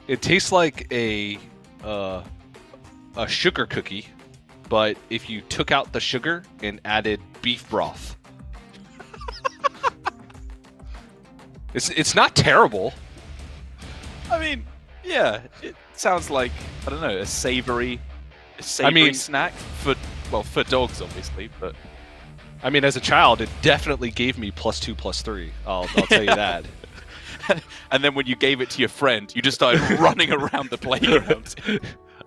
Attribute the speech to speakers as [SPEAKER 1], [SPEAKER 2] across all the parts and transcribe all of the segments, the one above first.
[SPEAKER 1] It tastes like a sugar cookie, but if you took out the sugar and added beef broth. It's not terrible.
[SPEAKER 2] I mean, yeah, it sounds like, I don't know, a savory snack for dogs, obviously, but
[SPEAKER 1] I mean, as a child, it definitely gave me +2/+3. I'll tell you that.
[SPEAKER 2] And then when you gave it to your friend, you just started running around the playground.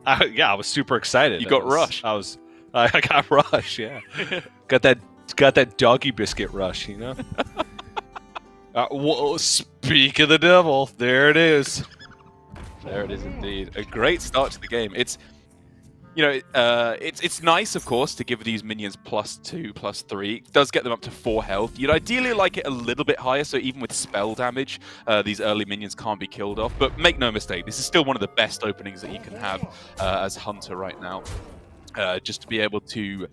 [SPEAKER 1] I was super excited.
[SPEAKER 2] You got rush.
[SPEAKER 1] I got rush. Yeah, got that doggy biscuit rush. You know. Well, speak of the devil, there it is.
[SPEAKER 2] There it is indeed. A great start to the game. It's, you know, it's nice, of course, to give these minions +2/+3. It does get them up to 4 health. You'd ideally like it a little bit higher, so even with spell damage, these early minions can't be killed off. But make no mistake, this is still one of the best openings that you can have as Hunter right now. Just to be able to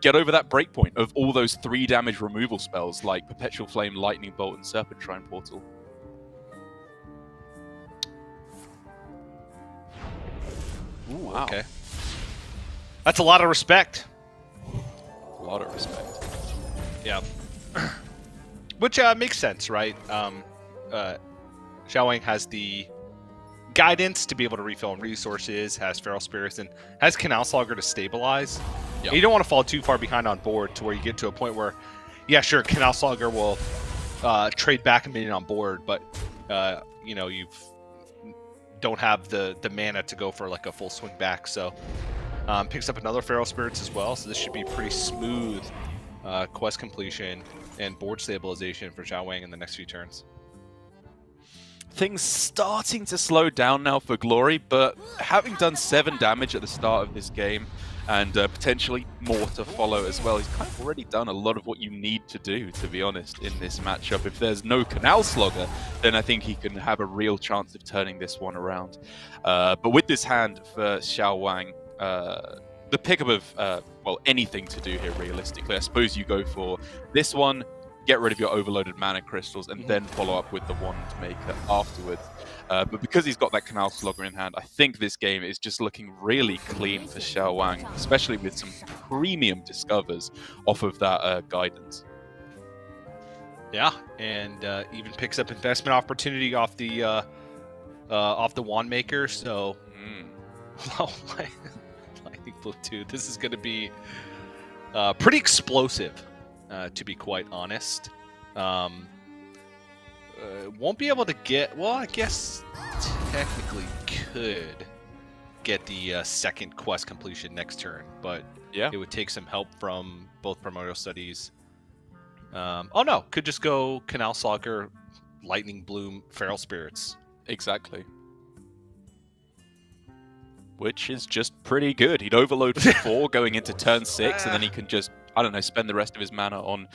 [SPEAKER 2] get over that breakpoint of all those 3 damage removal spells like Perpetual Flame, Lightning Bolt, and Serpentine Portal.
[SPEAKER 1] Ooh, wow. Okay. That's a lot of respect.
[SPEAKER 2] A lot of respect.
[SPEAKER 1] Yeah. Which makes sense, right? Xiao Wang has the guidance to be able to refill on resources, has Feral Spirits, and has Canal Slogger to stabilize. Yep. And you don't want to fall too far behind on board to where you get to a point where, yeah, sure, Canal Slogger will trade back a minion on board, but you know, you don't have the mana to go for like a full swing back. So picks up another Feral Spirits as well. So this should be pretty smooth quest completion and board stabilization for Xiao Wang in the next few turns.
[SPEAKER 2] Things starting to slow down now for Glory, but having done 7 damage at the start of this game, and potentially more to follow as well, he's kind of already done a lot of what you need to do, to be honest, in this matchup. If there's no Canal Slogger, then I think he can have a real chance of turning this one around. But with this hand for Xiao Wang, the pickup of, well, anything to do here realistically, I suppose you go for this one, get rid of your overloaded mana crystals, and then follow up with the Wand Maker afterwards. But because he's got that Canal Slogger in hand, I think this game is just looking really clean for Xiao Wang, especially with some premium discovers off of that guidance.
[SPEAKER 1] Yeah, and even picks up investment opportunity off the Wand Maker. So, Lightning Bolt 2. This is going to be pretty explosive. To be quite honest, won't be able to get. Well, I guess technically could get the second quest completion next turn, but yeah, it would take some help from both Primordial Studies. Oh no, could just go Canal Slogger, Lightning Bloom, Feral Spirits.
[SPEAKER 2] Exactly. Which is just pretty good. He'd overload for 4 going into turn 6, and then he can just, I don't know, spend the rest of his mana on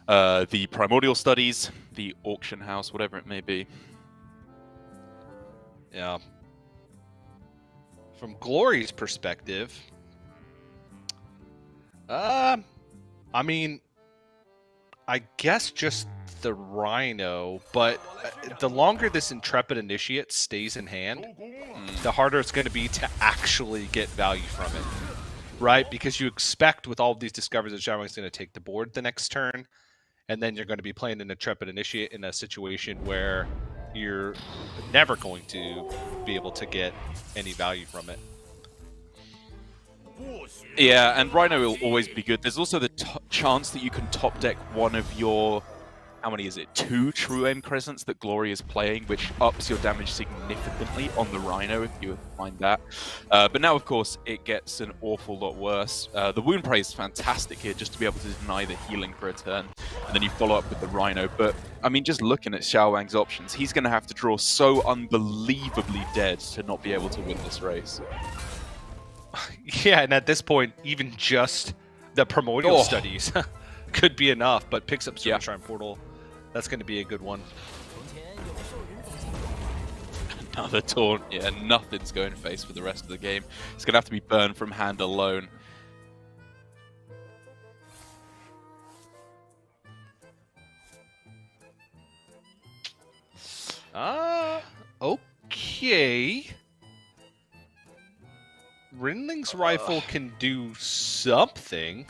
[SPEAKER 2] the Primordial Studies, the Auction House, whatever it may be.
[SPEAKER 1] Yeah. From Glory's perspective, I mean, I guess just the Rhino, but the longer this Intrepid Initiate stays in hand, the harder it's going to be to actually get value from it, right? Because you expect with all of these discoveries that Xiao Wang's going to take the board the next turn, and then you're going to be playing an Intrepid Initiate in a situation where you're never going to be able to get any value from it.
[SPEAKER 2] Yeah, and Rhino will always be good. There's also the chance that you can top deck one of your, how many is it? 2 True Aim Crescents that Glory is playing, which ups your damage significantly on the Rhino if you find that. But now, of course, it gets an awful lot worse. The Wound Prey is fantastic here, just to be able to deny the healing for a turn, and then you follow up with the Rhino. But, I mean, just looking at Xiao Wang's options, he's going to have to draw so unbelievably dead to not be able to win this race.
[SPEAKER 1] Yeah, and at this point, even just the Primordial Studies could be enough, but picks up Serpentine Portal. That's going to be a good one.
[SPEAKER 2] Another taunt. Yeah, nothing's going face for the rest of the game. It's going to have to be burned from hand alone.
[SPEAKER 1] Okay. Rinling's rifle can do something.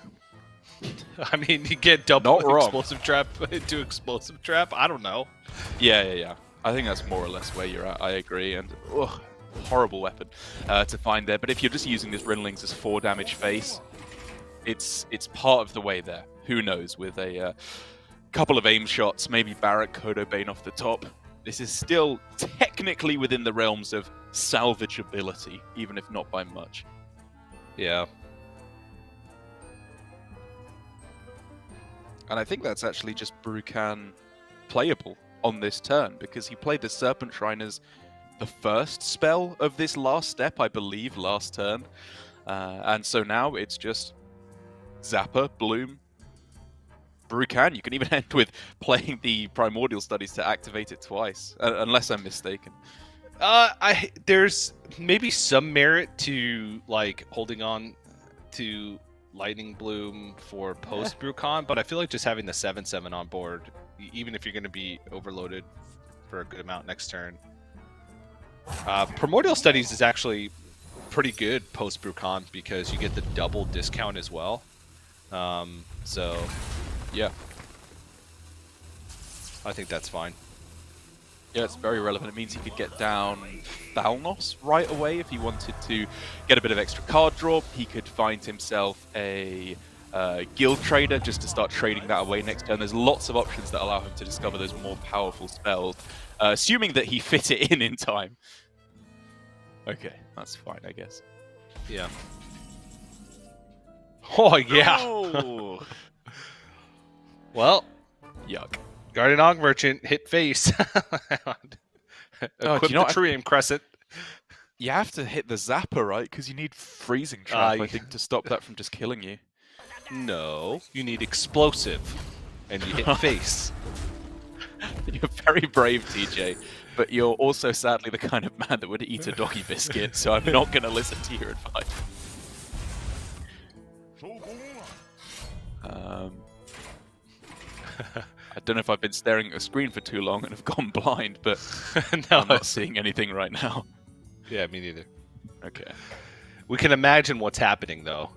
[SPEAKER 1] I mean, you get double explosive trap into explosive trap. I don't know.
[SPEAKER 2] Yeah. I think that's more or less where you're at. I agree. And horrible weapon to find there. But if you're just using this Rinlings as 4 damage face, it's part of the way there. Who knows? With a couple of aim shots, maybe Barrack Kodo Bane off the top. This is still technically within the realms of salvageability, even if not by much.
[SPEAKER 1] Yeah.
[SPEAKER 2] And I think that's actually just Brukan playable on this turn, because he played the Serpent Shrine as the first spell of this last step, I believe, last turn. And so now it's just Zapper, Bloom, Brukan. You can even end with playing the Primordial Studies to activate it twice, unless I'm mistaken.
[SPEAKER 1] There's maybe some merit to like holding on to Lightning Bloom for post Brukan, but I feel like just having the 7/7 on board, even if you're going to be overloaded for a good amount next turn. Primordial Studies is actually pretty good post Brukan because you get the double discount as well. So yeah, I think that's fine.
[SPEAKER 2] Yeah, it's very relevant. It means he could get down Thalnos right away if he wanted to get a bit of extra card draw. He could find himself a guild trader just to start trading that away next turn. There's lots of options that allow him to discover those more powerful spells, assuming that he fit it in time. Okay, that's fine, I guess.
[SPEAKER 1] Yeah. Oh, yeah.
[SPEAKER 2] Oh.
[SPEAKER 1] Well,
[SPEAKER 2] yuck.
[SPEAKER 1] Guardian Og Merchant hit face. Equip the Trium Crescent.
[SPEAKER 2] You have to hit the Zapper, right? Because you need Freezing Trap, I think, to stop that from just killing you.
[SPEAKER 1] No, you need Explosive, and you hit face.
[SPEAKER 2] You're very brave, TJ, but you're also sadly the kind of man that would eat a doggy biscuit, so I'm not going to listen to your advice. I don't know if I've been staring at a screen for too long and have gone blind, but no, I'm not seeing anything right now.
[SPEAKER 1] Yeah, me neither.
[SPEAKER 2] Okay.
[SPEAKER 1] We can imagine what's happening, though.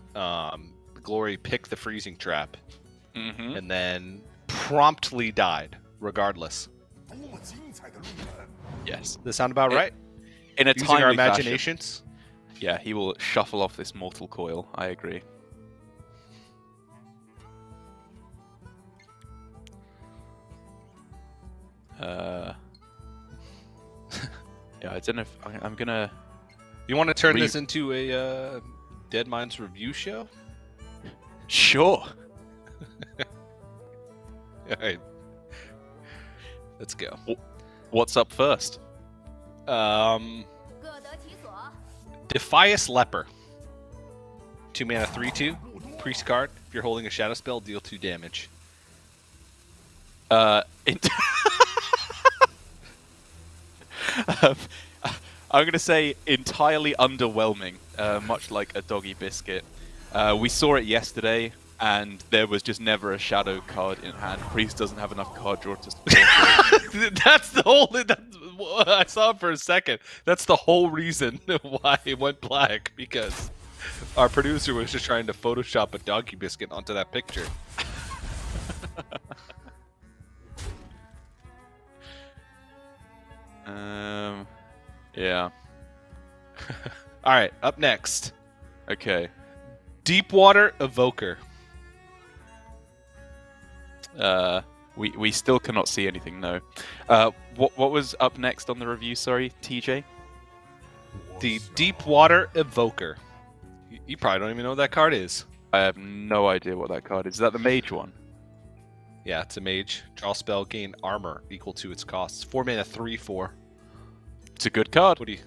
[SPEAKER 1] Glory picked the freezing trap, and then promptly died, regardless.
[SPEAKER 2] Yes.
[SPEAKER 1] Does that sound about right?
[SPEAKER 2] In a
[SPEAKER 1] Using our
[SPEAKER 2] timely
[SPEAKER 1] imaginations?
[SPEAKER 2] fashion. Yeah, he will shuffle off this mortal coil. I agree. Yeah, I don't know if I'm gonna...
[SPEAKER 1] You want to turn this into a Dead Minds review show?
[SPEAKER 2] Sure.
[SPEAKER 1] Alright. Let's go.
[SPEAKER 2] What's up first?
[SPEAKER 1] Defias Leper. 2 mana 3/2. Priest card. If you're holding a shadow spell, deal 2 damage.
[SPEAKER 2] I'm going to say entirely underwhelming, much like a doggy biscuit. We saw it yesterday, and there was just never a shadow card in hand. Priest doesn't have enough card draw to support it.
[SPEAKER 1] That's the whole... I saw it for a second. That's the whole reason why it went black, because our producer was just trying to Photoshop a doggy biscuit onto that picture.
[SPEAKER 2] Yeah.
[SPEAKER 1] All right, up next.
[SPEAKER 2] Okay.
[SPEAKER 1] Deepwater Evoker.
[SPEAKER 2] We still cannot see anything, no. What was up next on the review, sorry, TJ?
[SPEAKER 1] The Deepwater Evoker. You probably don't even know what that card is.
[SPEAKER 2] I have no idea what that card is. Is that the mage one?
[SPEAKER 1] Yeah, it's a mage. Draw spell, gain armor equal to its costs. 4 mana 3/4.
[SPEAKER 2] It's a good card.
[SPEAKER 1] What do you...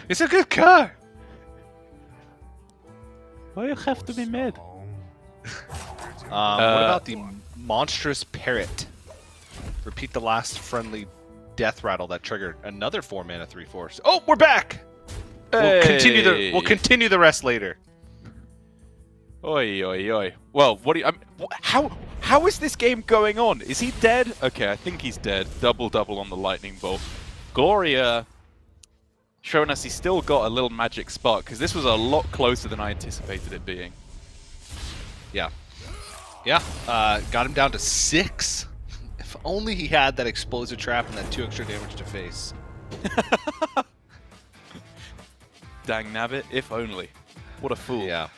[SPEAKER 1] It's a good card!
[SPEAKER 2] Why you have to be mad?
[SPEAKER 1] What about the Monstrous Parrot? Repeat the last friendly death rattle that triggered another 4 mana 3/4. Oh, we're back!
[SPEAKER 2] Hey.
[SPEAKER 1] We'll continue the rest later.
[SPEAKER 2] Oi, oi, oi. Well, what do you... how is this game going on? Is he dead? Okay, I think he's dead. Double on the lightning bolt. Gloria showing us he's still got a little magic spark, because this was a lot closer than I anticipated it being.
[SPEAKER 1] Yeah. Yeah. Got him down to 6. If only he had that explosive trap and that 2 extra damage to face.
[SPEAKER 2] Dang nabbit, if only. What a fool.
[SPEAKER 1] Yeah.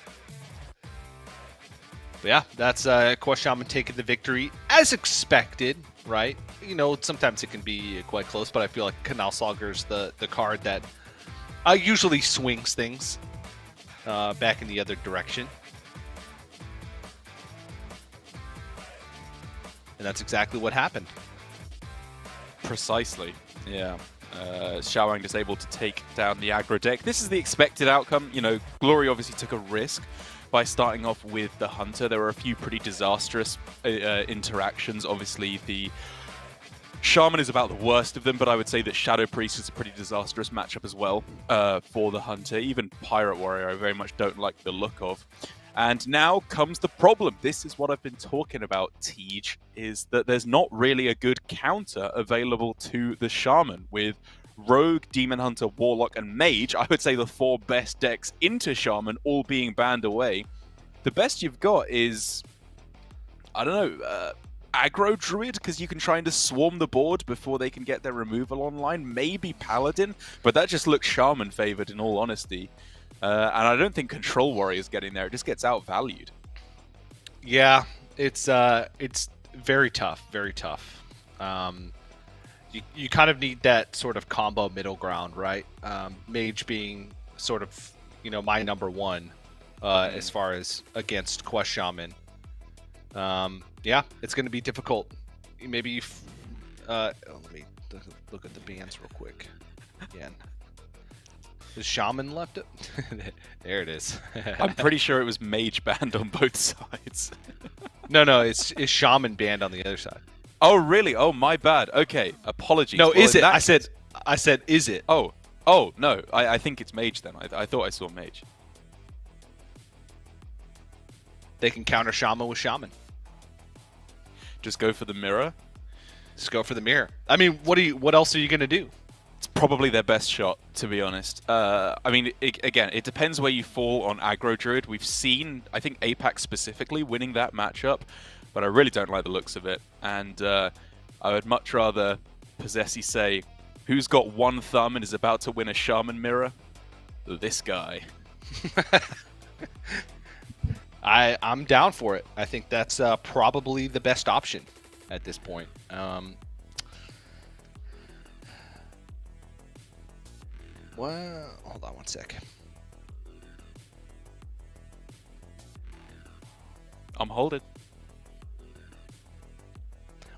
[SPEAKER 1] But yeah, that's Quest Shaman taking the victory as expected, right? You know, sometimes it can be quite close, but I feel like Canal Slogger's the card that usually swings things back in the other direction. And that's exactly what happened.
[SPEAKER 2] Precisely, yeah. Xiaowang just able to take down the aggro deck. This is the expected outcome. You know, Glory obviously took a risk by starting off with the Hunter. There were a few pretty disastrous interactions. Obviously, the Shaman is about the worst of them, but I would say that Shadow Priest is a pretty disastrous matchup as well for the Hunter. Even Pirate Warrior I very much don't like the look of. And now comes the problem. This is what I've been talking about, Tej, is that there's not really a good counter available to the Shaman. With Rogue, Demon Hunter, Warlock, and Mage, I would say the 4 best decks into Shaman all being banned away. The best you've got is, I don't know, Aggro Druid, because you can try and just swarm the board before they can get their removal online. Maybe Paladin, but that just looks Shaman favored in all honesty. And I don't think Control Warrior is getting there. It just gets outvalued.
[SPEAKER 1] Yeah, it's very tough, very tough. You kind of need that sort of combo middle ground, right? Mage being sort of, you know, my number 1 as far as against Quest Shaman. Yeah, it's going to be difficult. Maybe, let me look at the bans real quick again. Is Shaman left it? There it is.
[SPEAKER 2] I'm pretty sure it was Mage banned on both sides.
[SPEAKER 1] No, it's Shaman banned on the other side.
[SPEAKER 2] Oh, really? Oh, my bad. Okay, apologies.
[SPEAKER 1] No,
[SPEAKER 2] well,
[SPEAKER 1] is it? I said, is it?
[SPEAKER 2] Oh, no. I think it's Mage then. I thought I saw Mage.
[SPEAKER 1] They can counter Shaman with Shaman.
[SPEAKER 2] Just go for the mirror?
[SPEAKER 1] Just go for the mirror. I mean, what else are you going to do?
[SPEAKER 2] It's probably their best shot, to be honest. I mean, again, it depends where you fall on Aggro Druid. We've seen, I think, APAC specifically winning that matchup, but I really don't like the looks of it. And I would much rather Possessy say, who's got 1 thumb and is about to win a Shaman mirror? This guy.
[SPEAKER 1] I'm down for it. I think that's probably the best option at this point. Well, hold on 1 sec.
[SPEAKER 2] I'm holding.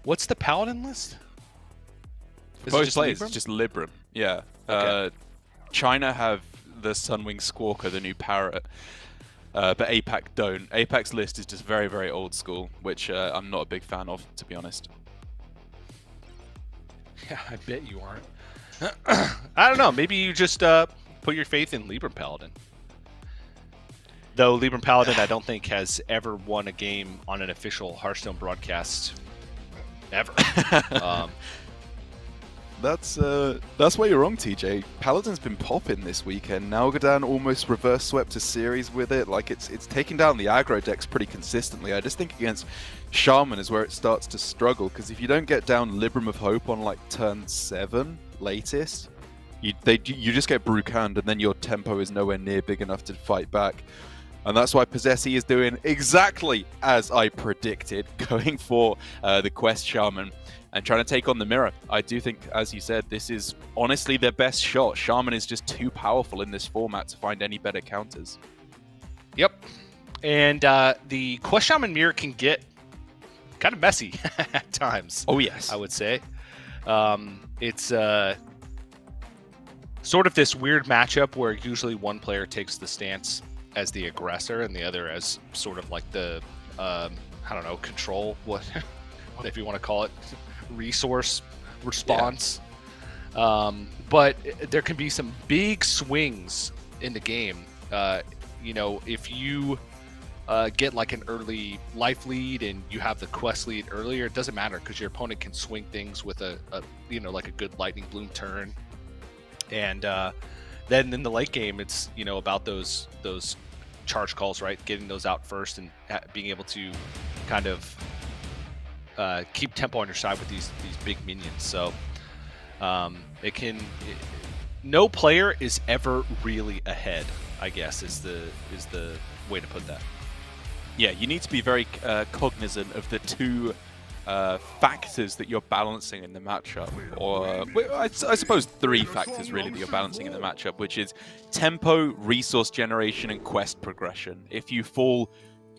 [SPEAKER 1] What's the Paladin list? Is
[SPEAKER 2] Both players, it's just Libram. Yeah.
[SPEAKER 1] Okay.
[SPEAKER 2] China have the Sunwing Squawker, the new parrot, but APAC don't. APAC's list is just very, very old school, which I'm not a big fan of, to be honest.
[SPEAKER 1] Yeah, I bet you aren't. I don't know. Maybe you just put your faith in Libram Paladin. Though Libram Paladin, I don't think has ever won a game on an official Hearthstone broadcast ever.
[SPEAKER 2] That's where you're wrong, TJ. Paladin's been popping this weekend. Nalgadan almost reverse swept a series with it. Like it's taking down the aggro decks pretty consistently. I just think against Shaman is where it starts to struggle, because if you don't get down Libram of Hope on like turn 7 latest, you just get Brukand, and then your tempo is nowhere near big enough to fight back. And that's why Possessy is doing exactly as I predicted, going for the Quest Shaman and trying to take on the mirror. I do think, as you said, this is honestly their best shot. Shaman is just too powerful in this format to find any better counters.
[SPEAKER 1] Yep. And the Quest Shaman mirror can get kind of messy at times.
[SPEAKER 2] Oh, yes.
[SPEAKER 1] I would say. It's sort of this weird matchup where usually one player takes the stance as the aggressor and the other as sort of like the, I don't know, control, what if you want to call it, resource response. Yeah. But there can be some big swings in the game. You know, if you get like an early life lead and you have the quest lead earlier, it doesn't matter because your opponent can swing things with a like a good lightning bloom turn. And then in the late game, it's about those charge calls, right? Getting those out first and being able to kind of keep tempo on your side with these big minions. So no player is ever really ahead, I guess is the way to put that.
[SPEAKER 2] Yeah, you need to be very cognizant of the two factors that you're balancing in the matchup, or I suppose 3 factors really that you're balancing in the matchup, which is tempo, resource generation, and quest progression. If you fall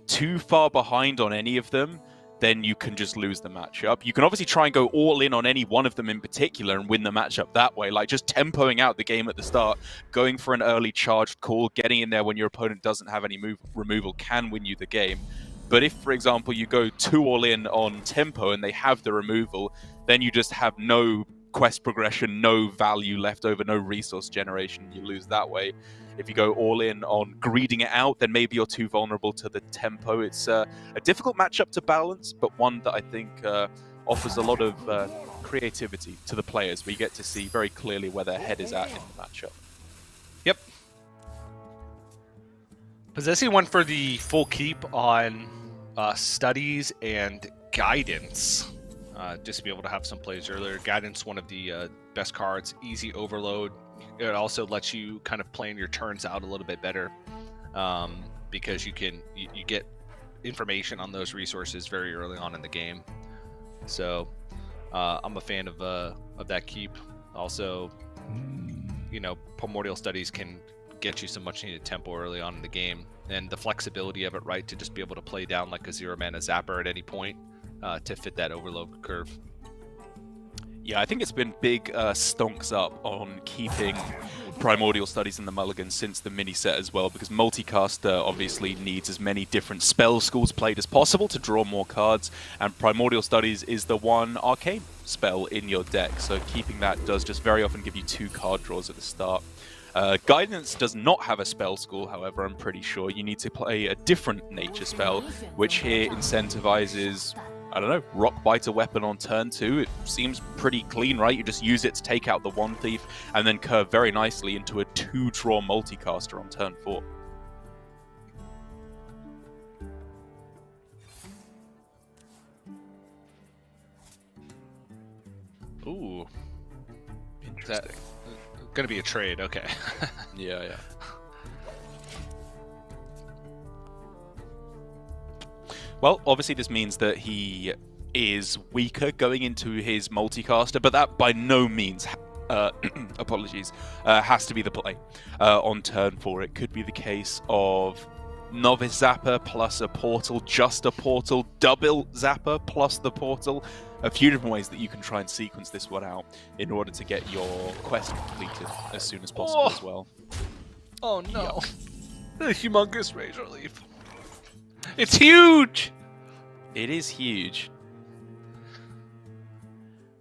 [SPEAKER 2] too far behind on any of them, then you can just lose the matchup. You can obviously try and go all in on any one of them in particular and win the matchup that way, like just tempoing out the game at the start, going for an early charged call, getting in there when your opponent doesn't have any removal can win you the game. But if, for example, you go too all in on tempo and they have the removal, then you just have no quest progression, no value left over, no resource generation. You lose that way. If you go all in on greeding it out, then maybe you're too vulnerable to the tempo. It's a difficult matchup to balance, but one that I think offers a lot of creativity to the players. We get to see very clearly where their head is at in the matchup.
[SPEAKER 1] Yep. Possessi went for the full keep on studies and guidance, just to be able to have some plays earlier. Guidance, one of the best cards, easy overload. It also lets you kind of plan your turns out a little bit better, because you get information on those resources very early on in the game. So I'm a fan of that keep. Also, primordial studies can get you some much needed tempo early on in the game, and the flexibility of it, right, to just be able to play down like a 0-mana zapper at any point to fit that overload curve.
[SPEAKER 2] Yeah, I think it's been big stonks up on keeping Primordial Studies in the mulligan since the mini set as well, because Multicaster obviously needs as many different spell schools played as possible to draw more cards, and Primordial Studies is the one arcane spell in your deck, so keeping that does just very often give you 2 card draws at the start. Guidance does not have a spell school, however, I'm pretty sure. You need to play a different nature spell, which here incentivizes, I don't know, Rock Biter weapon on turn 2. It seems pretty clean, right? You just use it to take out the 1 thief and then curve very nicely into a 2-draw multicaster on turn 4.
[SPEAKER 1] Ooh.
[SPEAKER 2] Interesting.
[SPEAKER 1] Gonna be a trade, okay.
[SPEAKER 2] Yeah. Well, obviously this means that he is weaker going into his multicaster, but that by no means, apologies, has to be the play on turn 4. It could be the case of Novice Zapper plus a portal, just a portal, double Zapper plus the portal. A few different ways that you can try and sequence this one out in order to get your quest completed as soon as possible as well.
[SPEAKER 1] Oh no. The humongous Razor Leaf. It's huge!
[SPEAKER 2] It is huge.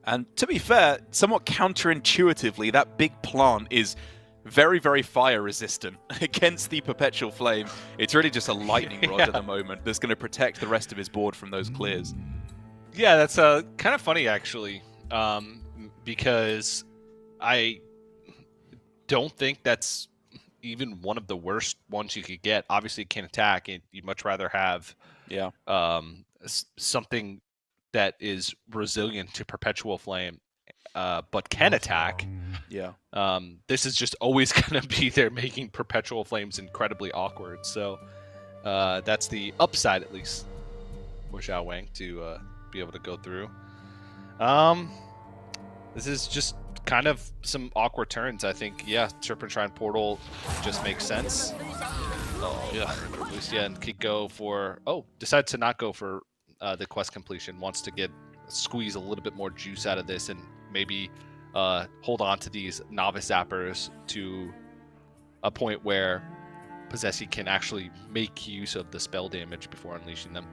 [SPEAKER 2] And to be fair, somewhat counterintuitively, that big plant is very, very fire resistant against the Perpetual Flame. It's really just a lightning rod at the moment that's going to protect the rest of his board from those clears.
[SPEAKER 1] Yeah, that's kind of funny, actually, because I don't think that's even one of the worst ones you could get. Obviously, it can't attack. You'd much rather have something that is resilient to Perpetual Flame, but can attack.
[SPEAKER 2] Yeah.
[SPEAKER 1] This is just always going to be there, making Perpetual Flames incredibly awkward. So that's the upside, at least, for Xiao Wang to be able to go through. This is just kind of some awkward turns. I think, yeah, Serpentine Portal just makes sense. Oh, yeah. Lucia and could go for... Oh, decide to not go for the quest completion. Wants to squeeze a little bit more juice out of this and maybe hold on to these Novice Zappers to a point where Possessi can actually make use of the spell damage before unleashing them.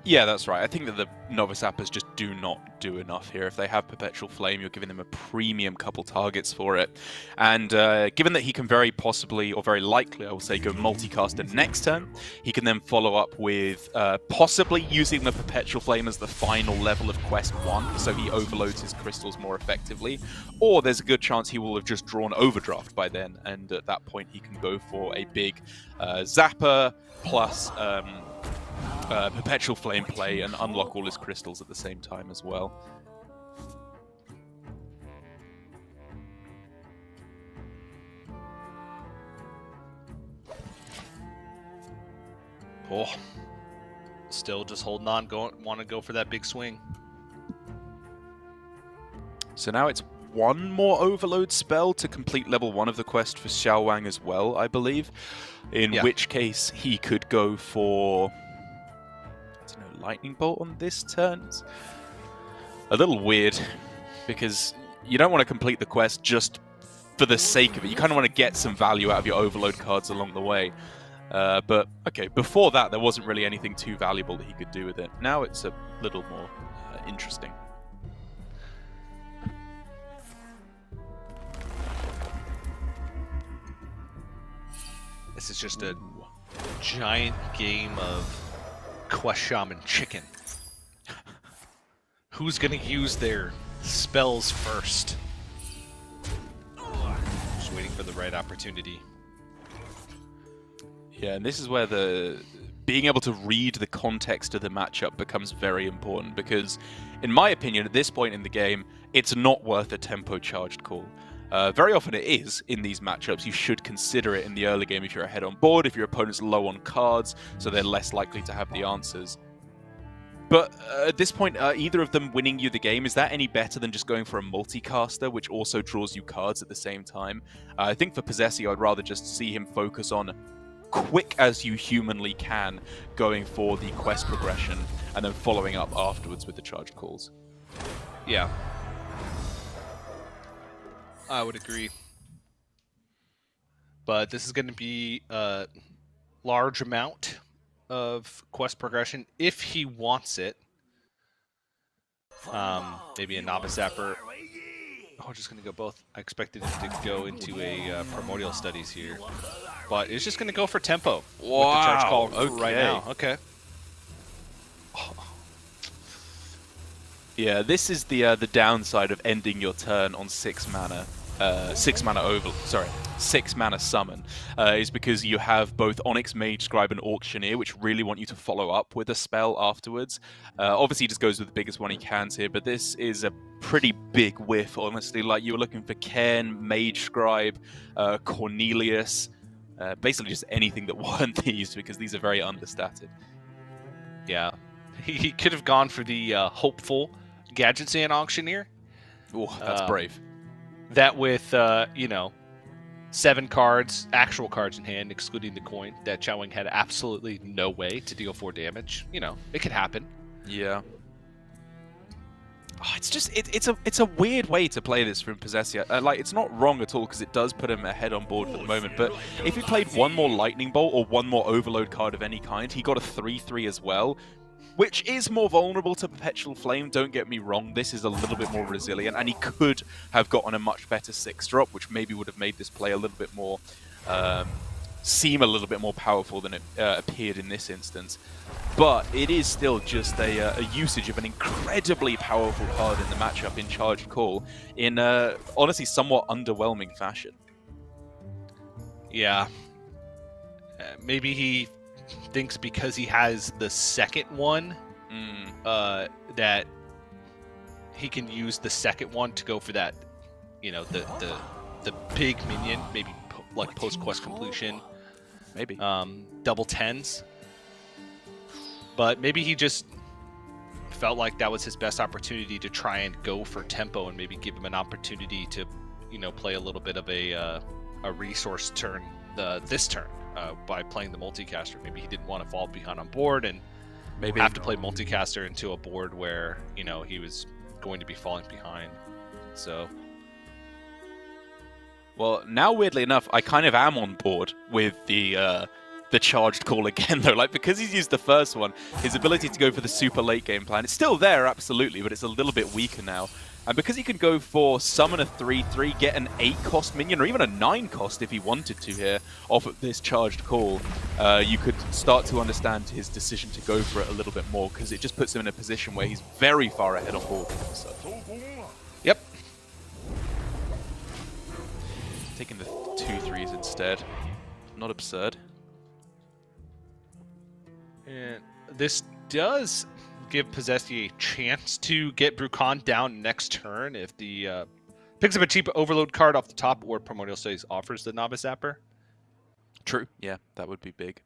[SPEAKER 2] Yeah, that's right. I think that the Novice Appers just do not do enough here. If they have Perpetual Flame, you're giving them a premium couple targets for it. And given that he can very possibly, or very likely, I will say, go multicaster next turn, he can then follow up with possibly using the Perpetual Flame as the final level of Quest 1, so he overloads his crystals more effectively. Or there's a good chance he will have just drawn Overdraft by then, and at that point he can go for a big Zapper plus... Perpetual Flame play and unlock all his crystals at the same time as well.
[SPEAKER 1] Oh, still just holding on, want to go for that big swing.
[SPEAKER 2] So now it's one more overload spell to complete level 1 of the quest for Xiao Wang as well, I believe. In which case he could go for... Lightning Bolt on this turn. It's a little weird because you don't want to complete the quest just for the sake of it. You kind of want to get some value out of your overload cards along the way. But okay, before that there wasn't really anything too valuable that he could do with it. Now it's a little more interesting.
[SPEAKER 1] This is just a giant game of Quest Shaman chicken. Who's gonna use their spells first? Just waiting for the right opportunity.
[SPEAKER 2] Yeah, and this is where the being able to read the context of the matchup becomes very important, because in my opinion at this point in the game it's not worth a tempo charged call. Very often it is in these matchups. You should consider it in the early game if you're ahead on board, if your opponent's low on cards, so they're less likely to have the answers. But at this point, either of them winning you the game, is that any better than just going for a multicaster, which also draws you cards at the same time? I think for Possessi, I'd rather just see him focus on quick as you humanly can, going for the quest progression, and then following up afterwards with the charged calls.
[SPEAKER 1] Yeah. I would agree. But this is going to be a large amount of quest progression if he wants it. Maybe a Novice Zapper. Oh, just going to go both. I expected him to go into a Primordial Studies here. But it's just going to go for tempo with the charge call right now. Okay.
[SPEAKER 2] Yeah, this is the downside of ending your turn on 6 mana. 6 mana summon, is because you have both Onyx Mage Scribe and Auctioneer, which really want you to follow up with a spell afterwards. Obviously, he just goes with the biggest one he can here, but this is a pretty big whiff, honestly. Like, you were looking for Cairn, Mage Scribe, Cornelius, basically just anything that weren't these, because these are very understated.
[SPEAKER 1] Yeah. He could have gone for the hopeful Gadgetzan and Auctioneer.
[SPEAKER 2] Oh, that's brave.
[SPEAKER 1] That with, 7 cards, actual cards in hand, excluding the coin, that Xiao Wang had absolutely no way to deal 4 damage. It could happen.
[SPEAKER 2] Yeah. Oh, it's just, it's a weird way to play this from Possessia. Like, it's not wrong at all, because it does put him ahead on board for the moment, but if he played one more Lightning Bolt or one more Overload card of any kind, he got a 3/3 as well, which is more vulnerable to Perpetual Flame, don't get me wrong. This is a little bit more resilient, and he could have gotten a much better 6-drop, which maybe would have made this play a little bit more, seem a little bit more powerful than it appeared in this instance. But it is still just a usage of an incredibly powerful card in the matchup in Charged Call in, honestly, somewhat underwhelming fashion.
[SPEAKER 1] Yeah. Maybe he thinks because he has the second one that he can use the second one to go for that, the big minion, maybe like post quest completion,
[SPEAKER 2] maybe
[SPEAKER 1] double 10s. But maybe he just felt like that was his best opportunity to try and go for tempo and maybe give him an opportunity to play a little bit of a resource turn this turn. By playing the multicaster. Maybe he didn't want to fall behind on board and maybe have to play multicaster into a board where, he was going to be falling behind. So,
[SPEAKER 2] well, now weirdly enough, I kind of am on board with the the charged call again, though. Like, because he's used the first one, his ability to go for the super late game plan, it's still there, absolutely, but it's a little bit weaker now. And because he can go for summon a 3/3, get an 8-cost minion, or even a 9-cost if he wanted to here, off of this charged call, you could start to understand his decision to go for it a little bit more, because it just puts him in a position where he's very far ahead on board. So.
[SPEAKER 1] Yep.
[SPEAKER 2] Taking the 2/3s instead. Not absurd.
[SPEAKER 1] And this does give Possessy a chance to get Brucon down next turn if the picks up a cheap overload card off the top, or Primordial Studies offers the Novice Zapper.
[SPEAKER 2] True. Yeah, that would be big.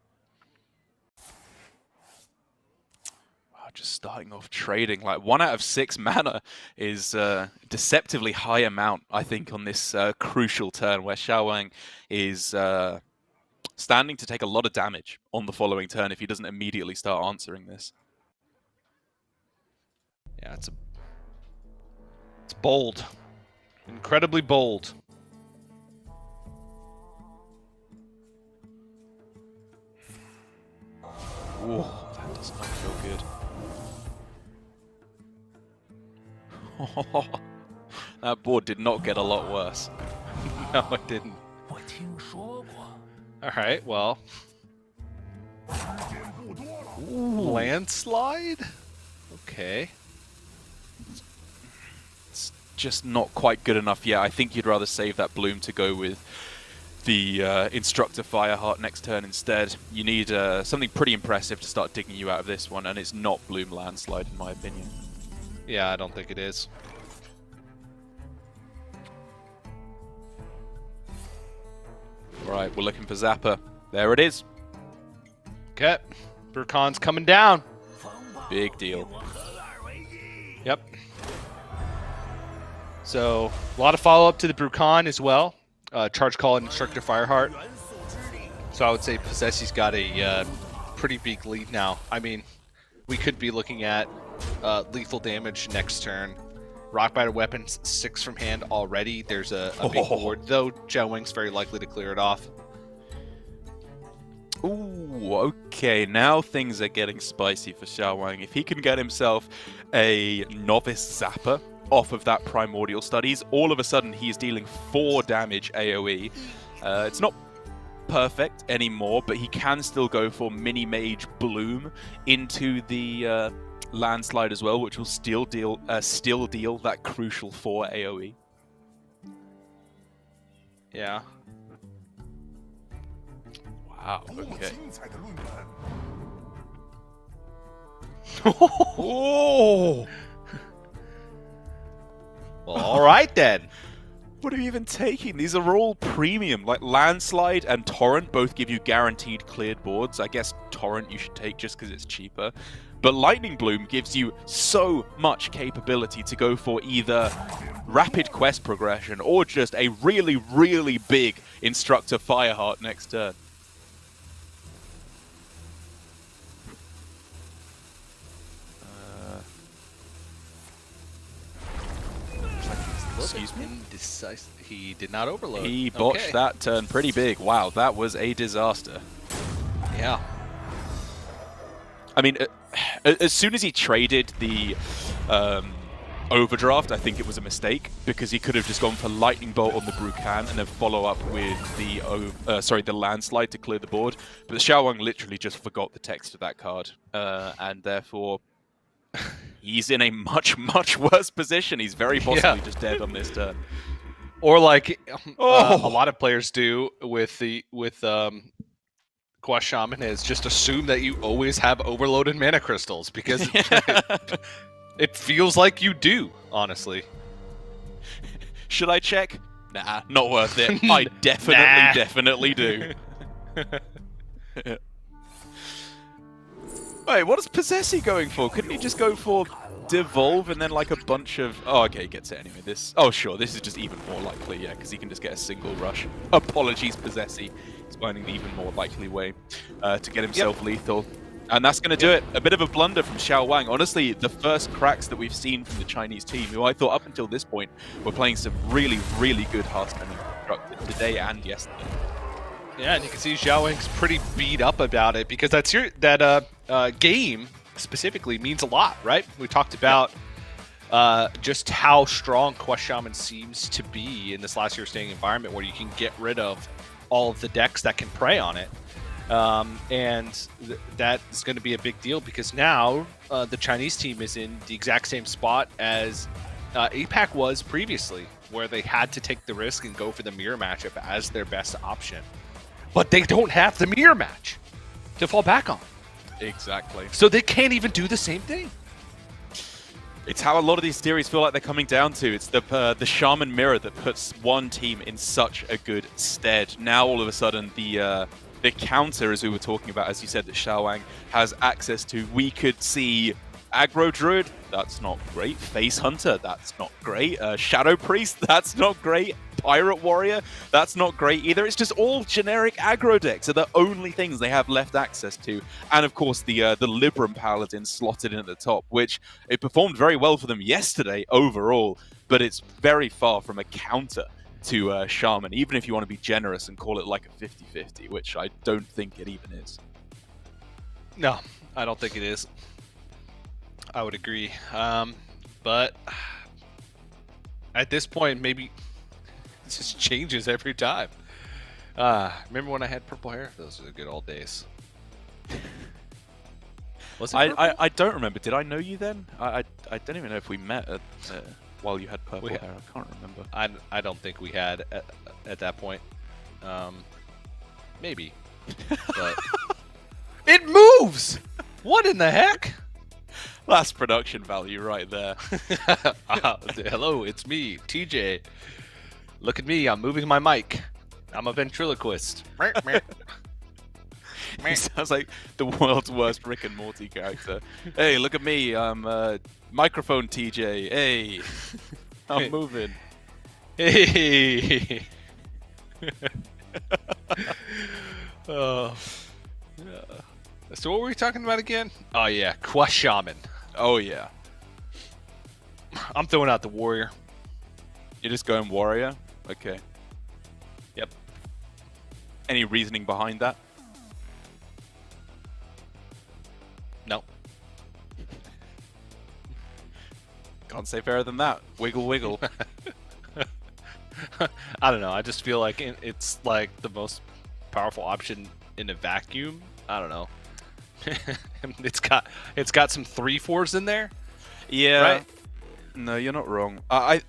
[SPEAKER 2] Wow, just starting off trading. Like 1 out of 6 mana is a deceptively high amount, I think, on this crucial turn where Xiaowang is standing to take a lot of damage on the following turn if he doesn't immediately start answering this.
[SPEAKER 1] Yeah, it's bold. Incredibly bold.
[SPEAKER 2] Whoa, that does not feel good. That board did not get a lot worse.
[SPEAKER 1] No, it didn't. Alright, well. Ooh. Landslide? Okay.
[SPEAKER 2] It's just not quite good enough yet. I think you'd rather save that Bloom to go with the Instructor Fireheart next turn instead. You need something pretty impressive to start digging you out of this one, and it's not Bloom Landslide in my opinion.
[SPEAKER 1] Yeah, I don't think it is.
[SPEAKER 2] Right, we're looking for Zapper. There it is.
[SPEAKER 1] Okay, Brucon's coming down.
[SPEAKER 2] Big deal.
[SPEAKER 1] Yep. So, a lot of follow-up to the Brucon as well. Charge Call and Instructor Fireheart. So I would say Possessy's got a pretty big lead now. I mean, we could be looking at lethal damage next turn. Rockbiter weapons 6 from hand already. There's a big board, though. Xiaowang's very likely to clear it off.
[SPEAKER 2] Ooh, okay. Now things are getting spicy for Xiaowang. If he can get himself a Novice Zapper off of that Primordial Studies, all of a sudden he's dealing 4 damage AoE. It's not perfect anymore, but he can still go for Mini Mage Bloom into the Landslide as well, which will still deal that crucial 4 AoE.
[SPEAKER 1] Yeah.
[SPEAKER 2] Wow, okay.
[SPEAKER 1] Oh! Well, all right then.
[SPEAKER 2] What are you even taking? These are all premium. Like Landslide and Torrent both give you guaranteed cleared boards. I guess Torrent you should take just because it's cheaper. But Lightning Bloom gives you so much capability to go for either rapid quest progression or just a really, really big Instructor Fireheart next turn.
[SPEAKER 1] Excuse me? He did not overload.
[SPEAKER 2] He botched that turn pretty big. Wow, that was a disaster.
[SPEAKER 1] Yeah.
[SPEAKER 2] I mean, as soon as he traded the Overdraft, I think it was a mistake, because he could have just gone for Lightning Bolt on the Brucan and then follow up with the Landslide to clear the board. But Xiaowang literally just forgot the text of that card, and therefore he's in a much, much worse position. He's very possibly just dead on this turn.
[SPEAKER 1] Or like a lot of players do with Quest Shaman, is just assume that you always have overloaded mana crystals, because it feels like you do, honestly.
[SPEAKER 2] Should I check? Nah, not worth it. I definitely do. Wait, what is Possessy going for? Couldn't he just go for Devolve and then like a bunch of... Oh, okay, he gets it anyway. Oh, sure, this is just even more likely, yeah, because he can just get a single rush. Apologies, Possessy. He's finding the even more likely way to get himself lethal. And that's going to do it. A bit of a blunder from Xiaowang. Honestly, the first cracks that we've seen from the Chinese team, who I thought up until this point were playing some really, really good Hearthstone today and yesterday.
[SPEAKER 1] Yeah, and you can see Xiao Wang's pretty beat up about it because game specifically means a lot, right? We talked about just how strong Quest Shaman seems to be in this last year staying environment where you can get rid of all of the decks that can prey on it. That is going to be a big deal because now the Chinese team is in the exact same spot as APAC was previously, where they had to take the risk and go for the mirror matchup as their best option. But they don't have the mirror match to fall back on.
[SPEAKER 2] Exactly.
[SPEAKER 1] So they can't even do the same thing.
[SPEAKER 2] It's how a lot of these theories feel like they're coming down to. It's the Shaman mirror that puts one team in such a good stead. Now all of a sudden the counter, as we were talking about, as you said, that Xiao Wang has access to, we could see Aggro Druid, that's not great. Face Hunter, that's not great. Shadow Priest, that's not great. Pirate Warrior, that's not great either. It's just all generic aggro decks are the only things they have left access to. And of course the Libram Paladin slotted in at the top, which it performed very well for them yesterday overall, but it's very far from a counter to Shaman, even if you want to be generous and call it like a 50-50, which I don't think it even is.
[SPEAKER 1] No, I don't think it is. I would agree. But at this point, maybe it just changes every time. Remember when I had purple hair? Those were the good old days. Was it
[SPEAKER 2] I don't remember. Did I know you then? I don't even know if we met while you had purple hair. I can't remember.
[SPEAKER 1] I don't think we had at that point. Maybe. But it moves! What in the heck?
[SPEAKER 2] Last production value right there.
[SPEAKER 1] Hello, it's me, TJ. Look at me, I'm moving my mic. I'm a ventriloquist.
[SPEAKER 2] He sounds like the world's worst Rick and Morty character. Hey, look at me, I'm microphone TJ. Hey, I'm moving.
[SPEAKER 1] Hey. Oh. Yeah. So what were we talking about again? Oh yeah, Quest Shaman.
[SPEAKER 2] Oh yeah.
[SPEAKER 1] I'm throwing out the Warrior.
[SPEAKER 2] You're just going Warrior? Okay.
[SPEAKER 1] Yep.
[SPEAKER 2] Any reasoning behind that?
[SPEAKER 1] No.
[SPEAKER 2] Can't say fairer than that. Wiggle, wiggle.
[SPEAKER 1] I don't know. I just feel like it's like the most powerful option in a vacuum. I don't know. It's got some 3/4s in there.
[SPEAKER 2] Yeah.
[SPEAKER 1] Right?
[SPEAKER 2] No, you're not wrong. I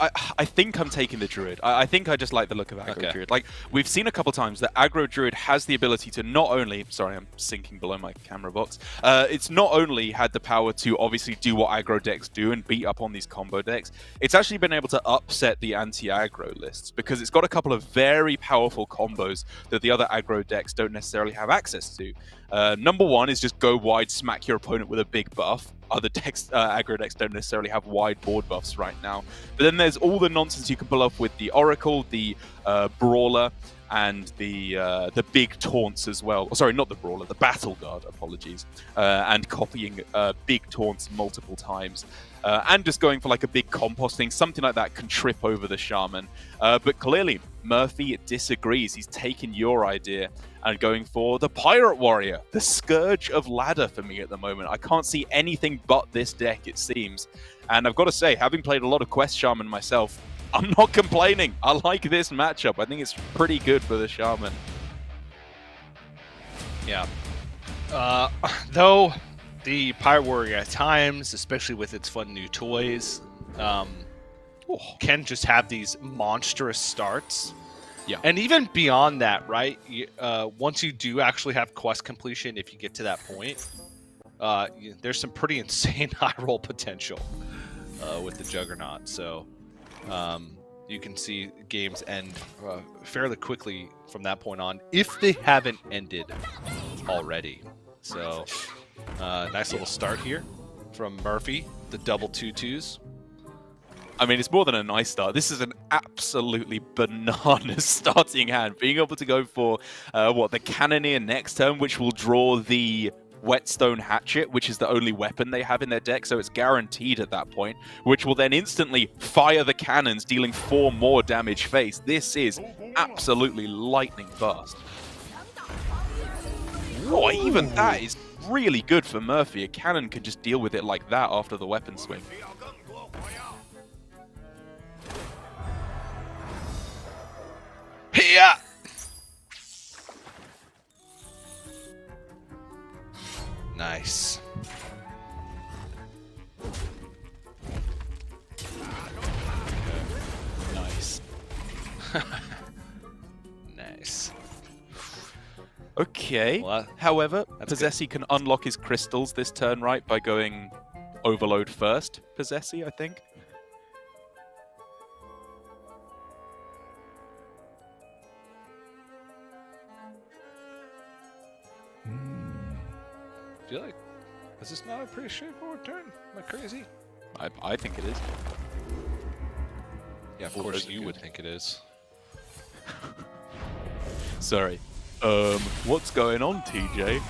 [SPEAKER 2] think I'm taking the Druid. I think I just like the look of Aggro Druid. Like, we've seen a couple times that Aggro Druid has the ability to not only... Sorry, I'm sinking below my camera box. It's not only had the power to obviously do what aggro decks do and beat up on these combo decks, it's actually been able to upset the anti-aggro lists because it's got a couple of very powerful combos that the other aggro decks don't necessarily have access to. Number one is just go wide, smack your opponent with a big buff. Other decks, aggro decks don't necessarily have wide board buffs right now. But then there's all the nonsense you can pull off with the Oracle, the Brawler, and the big taunts as well. Oh, sorry, not the Brawler, the Battle Guard, apologies. And copying big taunts multiple times. And just going for like a big composting, something like that can trip over the Shaman. But clearly, Murphy disagrees. He's taken your idea and going for the Pirate Warrior, the Scourge of Ladder for me at the moment. I can't see anything but this deck, it seems. And I've got to say, having played a lot of Quest Shaman myself, I'm not complaining. I like this matchup. I think it's pretty good for the Shaman.
[SPEAKER 1] Yeah. Though the Pirate Warrior at times, especially with its fun new toys, can just have these monstrous starts.
[SPEAKER 2] Yeah.
[SPEAKER 1] And even beyond that, right? Once you do actually have quest completion, if you get to that point, there's some pretty insane high roll potential with the Juggernaut. So you can see games end fairly quickly from that point on, if they haven't ended already. So nice little start here from Murphy, the double 2/2s.
[SPEAKER 2] I mean, it's more than a nice start. This is an absolutely bananas starting hand. Being able to go for, the Cannoneer next turn, which will draw the Whetstone Hatchet, which is the only weapon they have in their deck, so it's guaranteed at that point, which will then instantly fire the cannons, dealing 4 more damage face. This is absolutely lightning fast. Oh, even that is really good for Murphy. A cannon can just deal with it like that after the weapon swing.
[SPEAKER 1] Here. Nice.
[SPEAKER 2] Nice.
[SPEAKER 1] Nice.
[SPEAKER 2] Okay.
[SPEAKER 1] Well,
[SPEAKER 2] however,
[SPEAKER 1] that's
[SPEAKER 2] Possessy can unlock his crystals this turn, right, by going Overload first. Possessy, I think.
[SPEAKER 1] I feel like is this not a pretty straightforward turn? Am I crazy?
[SPEAKER 2] I think it is.
[SPEAKER 1] Yeah, of course you would think it is.
[SPEAKER 2] Sorry. What's going on, TJ?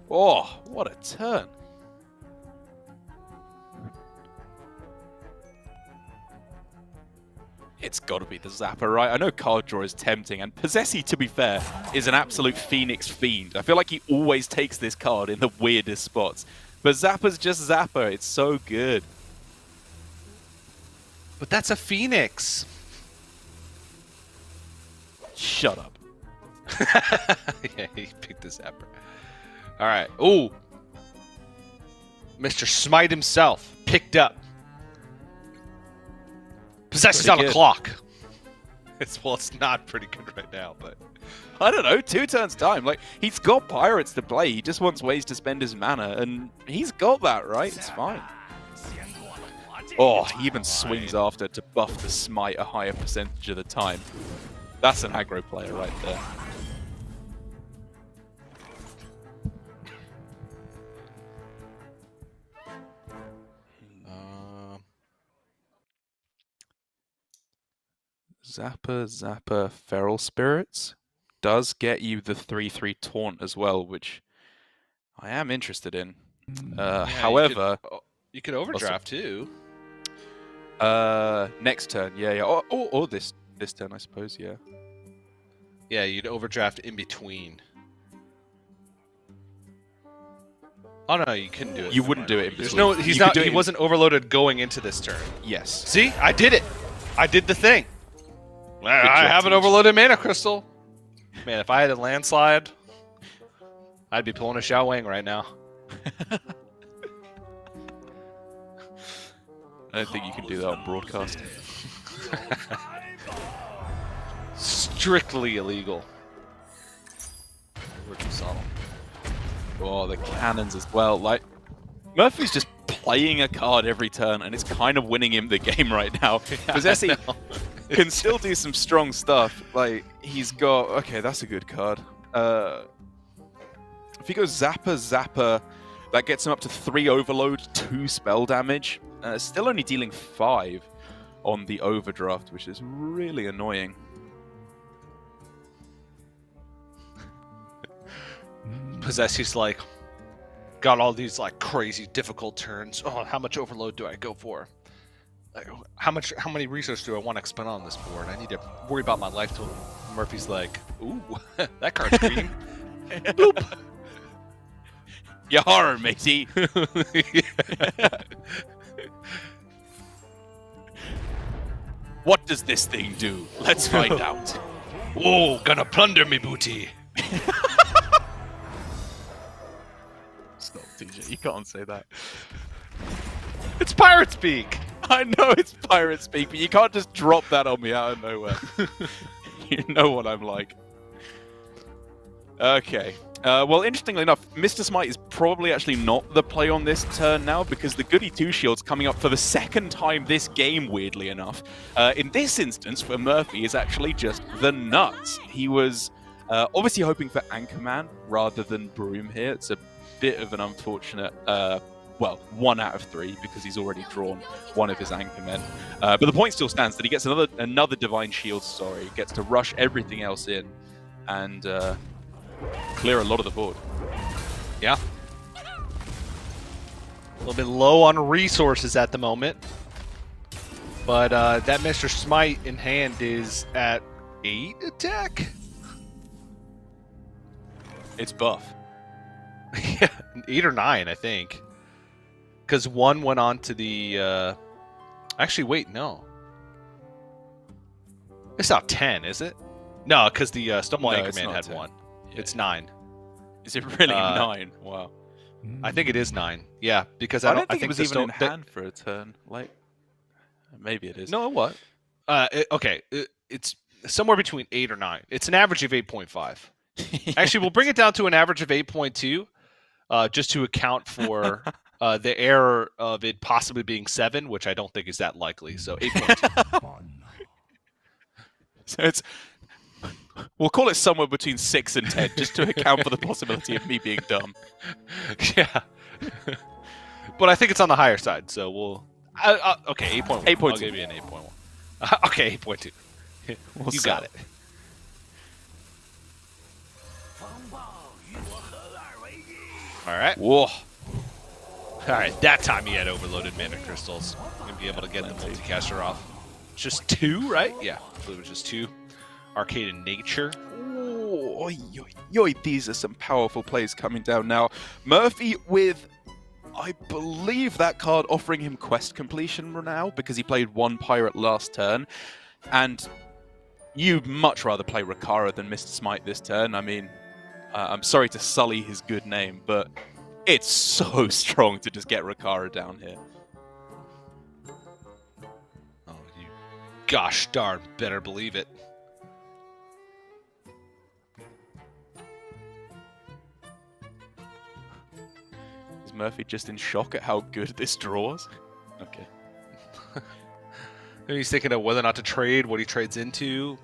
[SPEAKER 2] Oh, what a turn. It's got to be the Zapper, right? I know card draw is tempting, and Possessy, to be fair, is an absolute Phoenix fiend. I feel like he always takes this card in the weirdest spots. But Zapper's just Zapper. It's so good.
[SPEAKER 1] But that's a Phoenix.
[SPEAKER 2] Shut up.
[SPEAKER 1] Yeah, he picked the Zapper. All right. Ooh. Mr. Smite himself picked up. Possession's on the clock. It's not pretty good right now, but
[SPEAKER 2] I don't know, 2 turns time. Like, he's got pirates to play. He just wants ways to spend his mana, and he's got that, right? It's fine. Oh, he even swings after to buff the smite a higher percentage of the time. That's an aggro player right there. Zapper, Feral Spirits does get you the 3/3 taunt as well, which I am interested in.
[SPEAKER 1] yeah,
[SPEAKER 2] however,
[SPEAKER 1] you could overdraft too.
[SPEAKER 2] Next turn, yeah, or this turn, I suppose, yeah.
[SPEAKER 1] Yeah, you'd overdraft in between. Oh no, you couldn't do it.
[SPEAKER 2] You wouldn't do it in between.
[SPEAKER 1] There's no, he wasn't overloaded going into this turn.
[SPEAKER 2] Yes.
[SPEAKER 1] See, I did it. I did the thing. I
[SPEAKER 2] job,
[SPEAKER 1] have an
[SPEAKER 2] team.
[SPEAKER 1] overloaded mana crystal. Man, if I had a landslide, I'd be pulling a Xiao Wang right now.
[SPEAKER 2] I don't think you can do that on broadcast.
[SPEAKER 1] Strictly illegal.
[SPEAKER 2] Oh, the cannons as well. Like, Murphy's just playing a card every turn, and it's kind of winning him the game right now. Possessy can still do some strong stuff. Like, he's got... Okay, that's a good card. If he goes Zapper, that gets him up to 3 overload, 2 spell damage. Still only dealing 5 on the overdraft, which is really annoying.
[SPEAKER 1] Possessy's like, got all these like crazy difficult turns. Oh, how much overload do I go for? Like, how many resources do I want to expend on this board? I need to worry about my life total. Murphy's like, ooh, that card's green. Bloop.
[SPEAKER 2] You horror, matey. What does this thing do? Let's find out.
[SPEAKER 1] Whoa, gonna plunder me booty.
[SPEAKER 2] Stop, TJ. You can't say that.
[SPEAKER 1] It's pirate speak.
[SPEAKER 2] I know it's pirate speak, but you can't just drop that on me out of nowhere. You know what I'm like. Okay. Well, interestingly enough, Mr. Smite is probably actually not the play on this turn now, because the Goody 2 Shield's coming up for the second time this game, weirdly enough. In this instance, for Murphy, is actually just the nuts. He was obviously hoping for Anchorman rather than Broom here. It's a bit of an unfortunate... well, 1 out of 3, because he's already drawn one of his Anchormen. But the point still stands that he gets another Divine Shield, He gets to rush everything else in and clear a lot of the board.
[SPEAKER 1] Yeah. A little bit low on resources at the moment. But that Mr. Smite in hand is at 8 attack?
[SPEAKER 2] It's buff.
[SPEAKER 1] Yeah, 8 or 9, I think. Because 1 went on to the... Actually, wait, no. It's not 10, is it? No, because the Stumble
[SPEAKER 2] No,
[SPEAKER 1] Anchorman had
[SPEAKER 2] 10.
[SPEAKER 1] 1.
[SPEAKER 2] Yeah.
[SPEAKER 1] It's 9.
[SPEAKER 2] Is it really 9? Wow.
[SPEAKER 1] I think it is 9. Yeah, because
[SPEAKER 2] I don't think it was
[SPEAKER 1] the
[SPEAKER 2] even in hand for a turn. Like, maybe it is.
[SPEAKER 1] No, it was. Okay, it's somewhere between 8 or 9. It's an average of 8.5. Actually, we'll bring it down to an average of 8.2, just to account for the error of it possibly being 7, which I don't think is that likely. So 8.2.
[SPEAKER 2] So it's, we'll call it somewhere between 6 and 10, just to account for the possibility of me being dumb.
[SPEAKER 1] Yeah. But I think it's on the higher side, so we'll... okay, 8.1.
[SPEAKER 2] 8.2.
[SPEAKER 1] I'll give you an 8.1. Okay, 8.2. You got it. All right.
[SPEAKER 2] Whoa.
[SPEAKER 1] All right, that time he had overloaded mana crystals. Gonna be able to get the multicaster off. Just 2, right? Yeah, I believe it was just 2. Arcade in nature.
[SPEAKER 2] Oh, yo, these are some powerful plays coming down now. Murphy with, I believe, that card offering him quest completion now because he played 1 pirate last turn. And you'd much rather play Rakara than Mr. Smite this turn. I mean, I'm sorry to sully his good name, but it's so strong to just get Rakara down here.
[SPEAKER 1] Oh, you gosh darn better believe it.
[SPEAKER 2] Is Murphy just in shock at how good this draws? Okay.
[SPEAKER 1] Maybe he's thinking of whether or not to trade, what he trades into.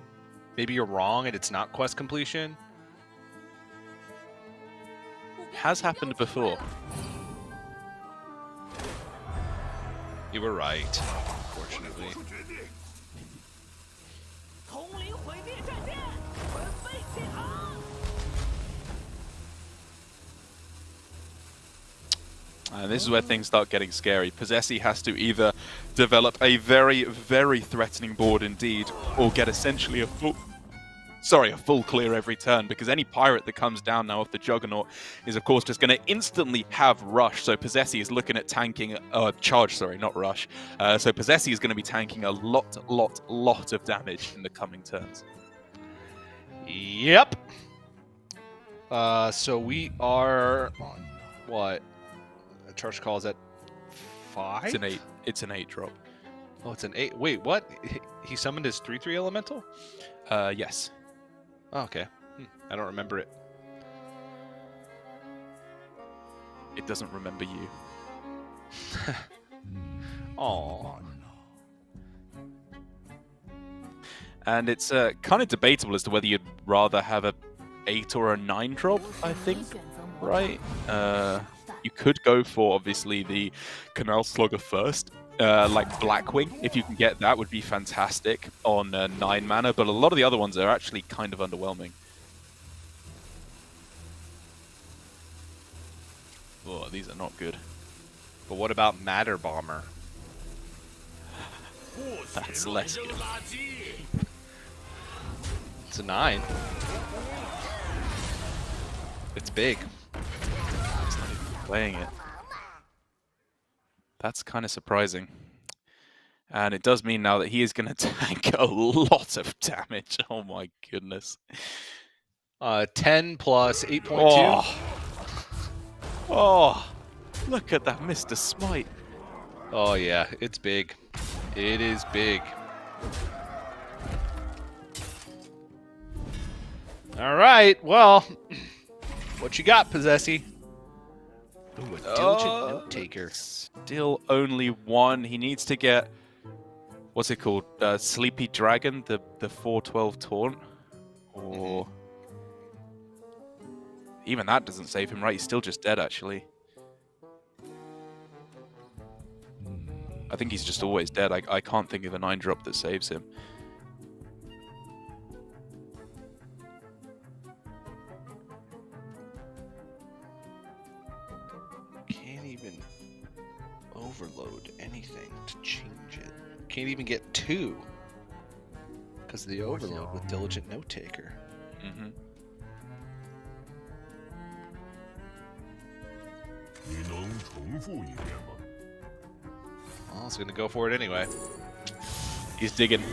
[SPEAKER 1] Maybe you're wrong and it's not quest completion.
[SPEAKER 2] Has happened before.
[SPEAKER 1] You were right, unfortunately.
[SPEAKER 2] And this is where things start getting scary. Possessi has to either develop a very, very threatening board indeed, or get essentially a full clear every turn, because any pirate that comes down now off the Juggernaut is of course just going to instantly have rush. So Possessi is looking at tanking, charge, sorry, not rush. So Possessi is going to be tanking a lot of damage in the coming turns.
[SPEAKER 1] Yep. So we are, what? Charge call is at 5?
[SPEAKER 2] It's an 8. It's an 8 drop.
[SPEAKER 1] Oh, it's an 8. Wait, what? He summoned his 3/3 elemental?
[SPEAKER 2] Yes.
[SPEAKER 1] Oh, okay. I don't remember it.
[SPEAKER 2] It doesn't remember you.
[SPEAKER 1] Oh.
[SPEAKER 2] And it's kind of debatable as to whether you'd rather have a 8 or a 9 drop, I think, right? You could go for, obviously, the Canal Slugger first, like Blackwing. If you can get that, would be fantastic on 9 mana, but a lot of the other ones are actually kind of underwhelming. Oh, these are not good.
[SPEAKER 1] But what about Matter Bomber?
[SPEAKER 2] That's less good.
[SPEAKER 1] It's a 9. It's big.
[SPEAKER 2] It's not even playing it. That's kind of surprising. And it does mean now that he is going to tank a lot of damage. Oh my goodness.
[SPEAKER 1] 10 plus 8.2.
[SPEAKER 2] Oh. Oh, look at that Mr. Smite.
[SPEAKER 1] Oh yeah, it's big. It is big. All right, well, what you got, Possessi? Ooh, a diligent note taker.
[SPEAKER 2] Still only 1. He needs to get, what's it called? Sleepy Dragon, the 4/12 taunt. Or even that doesn't save him, right? He's still just dead, actually. I think he's just always dead. I can't think of a 9-drop that saves him.
[SPEAKER 1] Can't even overload anything to change it. Can't even get 2 because of the overload with Diligent Note Taker.
[SPEAKER 2] Mm-hmm.
[SPEAKER 1] Well, he's going to go for it anyway.
[SPEAKER 2] He's digging.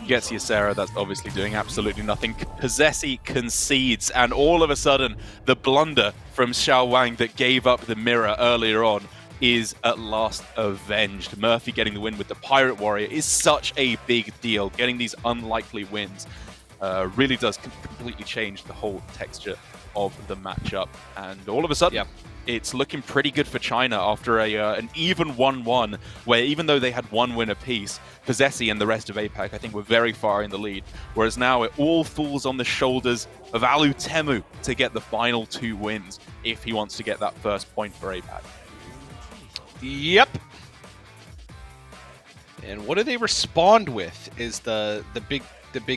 [SPEAKER 2] Gets Ysera. That's obviously doing absolutely nothing. Possessi concedes, and all of a sudden, the blunder from Xiao Wang that gave up the mirror earlier on is at last avenged. Murphy getting the win with the Pirate Warrior is such a big deal. Getting these unlikely wins really does completely change the whole texture of the matchup. And all of a sudden, it's looking pretty good for China after an even 1-1, where even though they had 1 win apiece, Possessi and the rest of APAC, I think, were very far in the lead. Whereas now it all falls on the shoulders of Alu Temu to get the final 2 wins if he wants to get that first point for APAC.
[SPEAKER 1] Yep. And what do they respond with is the big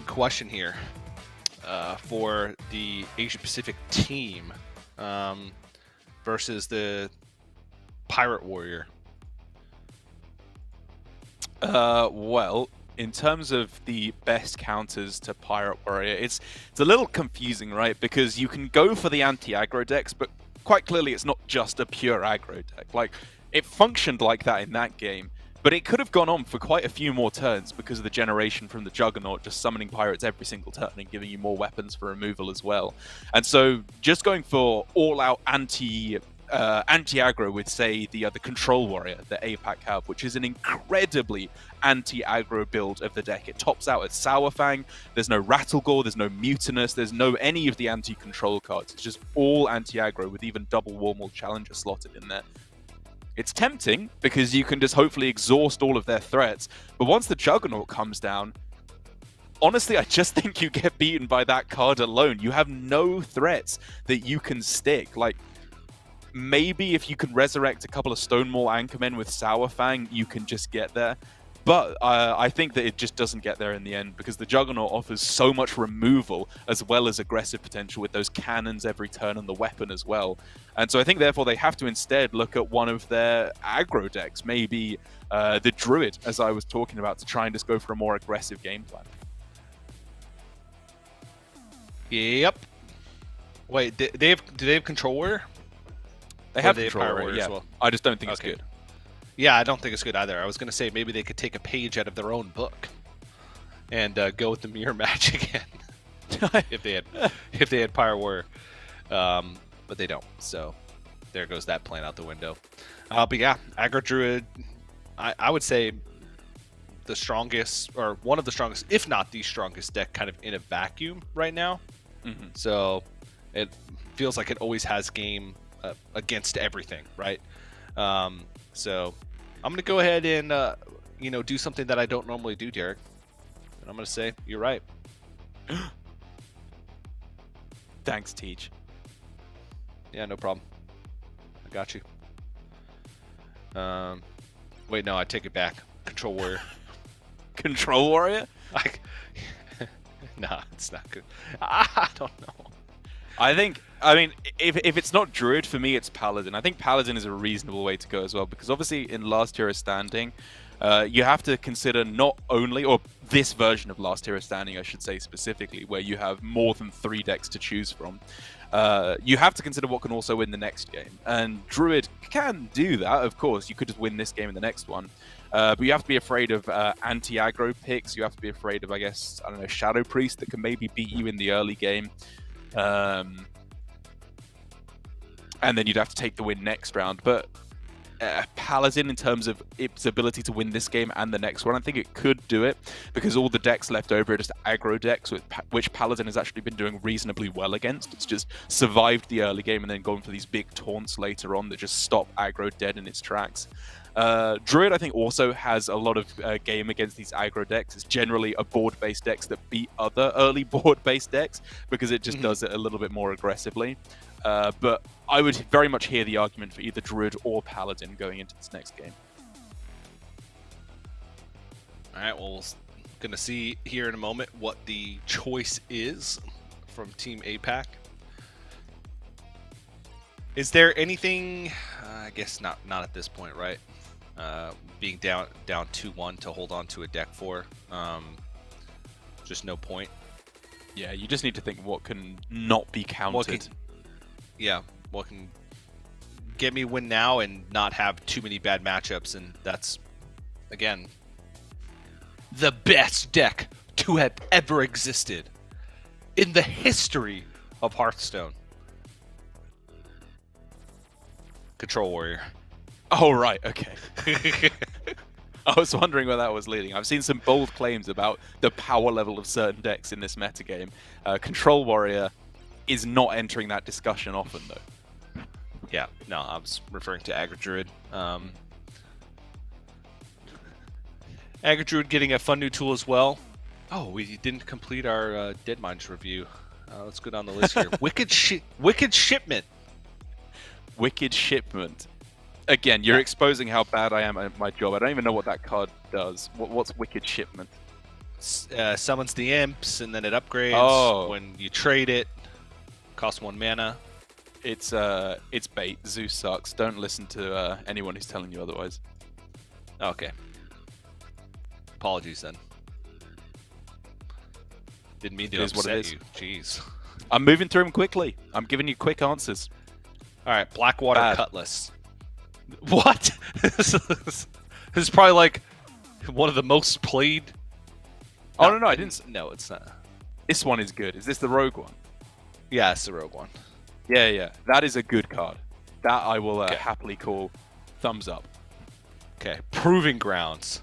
[SPEAKER 1] question here for the Asia Pacific team versus the Pirate Warrior.
[SPEAKER 2] Well, in terms of the best counters to Pirate Warrior, it's a little confusing, right? Because you can go for the anti-aggro decks, but quite clearly it's not just a pure aggro deck. Like, it functioned like that in that game, but it could have gone on for quite a few more turns because of the generation from the Juggernaut just summoning pirates every single turn and giving you more weapons for removal as well. And so just going for all-out anti-aggro with, say, the Control Warrior that APAC have, which is an incredibly anti-aggro build of the deck. It tops out at Sour Fang. There's no Rattlegore, there's no Mutinous, there's no any of the anti-control cards. It's just all anti-aggro with even double Warmall Challenger slotted in there. It's tempting because you can just hopefully exhaust all of their threats, but once the Juggernaut comes down, honestly, I just think you get beaten by that card alone. You have no threats that you can stick. Like, maybe if you can resurrect a couple of Stonemaul Anchormen with Sour Fang, you can just get there. But I think that it just doesn't get there in the end because the Juggernaut offers so much removal as well as aggressive potential with those cannons every turn and the weapon as well. And so I think therefore they have to instead look at one of their aggro decks, maybe the Druid, as I was talking about, to try and just go for a more aggressive game plan.
[SPEAKER 1] Yep. Wait, do they have Control Warrior?
[SPEAKER 2] They have Control Warrior, yeah. As well? I just don't think it's good.
[SPEAKER 1] Yeah, I don't think it's good either. I was going to say maybe they could take a page out of their own book and go with the mirror match again if they had Pirate Warrior, but they don't. So there goes that plan out the window. But yeah, Aggro Druid, I would say the strongest, or one of the strongest, if not the strongest deck, kind of in a vacuum right now. Mm-hmm. So it feels like it always has game against everything, right? So I'm going to go ahead and, do something that I don't normally do, Derek. And I'm going to say, you're right.
[SPEAKER 2] Thanks, Teach.
[SPEAKER 1] Yeah, no problem. I got you. Wait, no, I take it back. Control Warrior.
[SPEAKER 2] Control Warrior?
[SPEAKER 1] Nah, it's not good. I don't know.
[SPEAKER 2] I mean, if it's not Druid, for me, it's Paladin. I think Paladin is a reasonable way to go as well, because obviously in Last Hero Standing, you have to consider not only, or this version of Last Hero Standing, I should say specifically, where you have more than 3 decks to choose from. You have to consider what can also win the next game. And Druid can do that, of course. You could just win this game and the next one. But you have to be afraid of anti-aggro picks. You have to be afraid of, I guess, Shadow Priest that can maybe beat you in the early game. And then you'd have to take the win next round. But Paladin, in terms of its ability to win this game and the next one, I think it could do it, because all the decks left over are just aggro decks, which Paladin has actually been doing reasonably well against. It's just survived the early game and then gone for these big taunts later on that just stop aggro dead in its tracks. Druid, I think, also has a lot of game against these aggro decks. It's generally a board-based decks that beat other early board-based decks because it just does it a little bit more aggressively. But I would very much hear the argument for either Druid or Paladin going into this next game.
[SPEAKER 1] All right, well, we're going to see here in a moment what the choice is from Team APAC. Is there anything... I guess not at this point, right? being down 2-1 to hold on to a deck for. Just no point.
[SPEAKER 2] Yeah, you just need to think what can not be counted.
[SPEAKER 1] What can get me win now and not have too many bad matchups, and that's, again, the best deck to have ever existed in the history of Hearthstone. Control Warrior.
[SPEAKER 2] Oh, right, okay. I was wondering where that was leading. I've seen some bold claims about the power level of certain decks in this metagame. Control Warrior is not entering that discussion often, though.
[SPEAKER 1] Yeah, no, I was referring to Aggro Druid. Aggro Druid getting a fun new tool as well. Oh, we didn't complete our Dead Minds review. Let's go down the list here. Wicked Shipment.
[SPEAKER 2] Wicked Shipment. Again, you're exposing how bad I am at my job. I don't even know what that card does. What's Wicked Shipment?
[SPEAKER 1] Summons the imps, and then it upgrades when you trade it. Costs 1 mana.
[SPEAKER 2] It's bait. Zeus sucks. Don't listen to anyone who's telling you otherwise.
[SPEAKER 1] Okay. Apologies then. Didn't mean to upset you. Jeez.
[SPEAKER 2] I'm moving through them quickly. I'm giving you quick answers.
[SPEAKER 1] All right, Blackwater Cutlass. What? This is probably like one of the most played.
[SPEAKER 2] Oh no, I didn't.
[SPEAKER 1] No, it's not.
[SPEAKER 2] This one is good. Is this the rogue one?
[SPEAKER 1] Yeah, it's the rogue one.
[SPEAKER 2] Yeah. That is a good card. That I will happily call thumbs up.
[SPEAKER 1] Okay. Proving Grounds.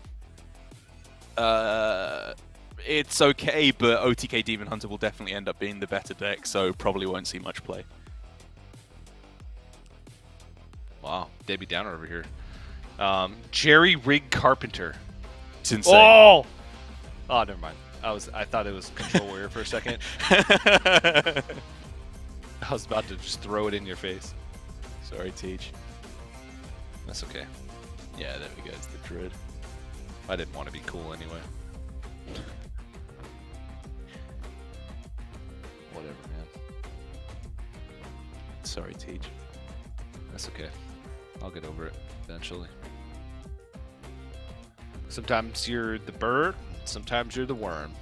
[SPEAKER 2] It's okay, but OTK Demon Hunter will definitely end up being the better deck, so probably won't see much play.
[SPEAKER 1] Wow, Debbie Downer over here. Jerry Rig Carpenter.
[SPEAKER 2] It's insane.
[SPEAKER 1] Oh, never mind. I thought it was Control Warrior for a second. I was about to just throw it in your face.
[SPEAKER 2] Sorry, Teach.
[SPEAKER 1] That's okay.
[SPEAKER 2] Yeah, there we go. It's the Druid.
[SPEAKER 1] I didn't want to be cool anyway. Whatever, man.
[SPEAKER 2] Sorry, Teach.
[SPEAKER 1] That's okay. I'll get over it eventually. Sometimes you're the bird, sometimes you're the worm.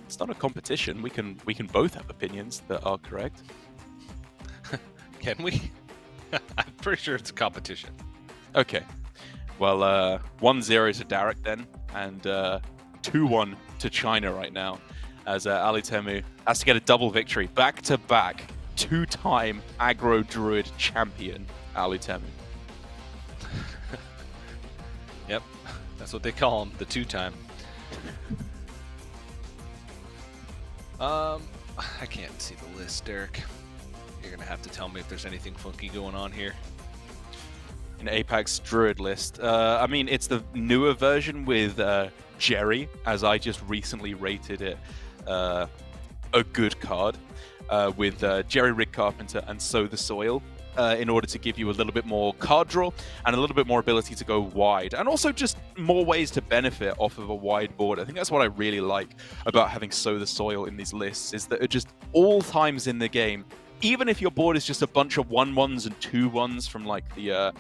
[SPEAKER 2] It's not a competition. We can both have opinions that are correct.
[SPEAKER 1] Can we? I'm pretty sure it's a competition.
[SPEAKER 2] Okay. Well, 1-0 to Derek then, and 2-1 to China right now, as Ali Temu has to get a double victory, back-to-back, 2-time Aggro Druid champion, Ali Temu.
[SPEAKER 1] Yep, that's what they call him, the 2-time. I can't see the list, Derek. You're gonna have to tell me if there's anything funky going on here.
[SPEAKER 2] In APAC's Druid list, I mean, it's the newer version with Jerry, as I just recently rated it a good card, with Jerry Rig Carpenter and Sow the Soil, in order to give you a little bit more card draw and a little bit more ability to go wide, and also just more ways to benefit off of a wide board. I think that's what I really like about having Sow the Soil in these lists, is that at just all times in the game, even if your board is just a bunch of 1/1s and 2/1s from like the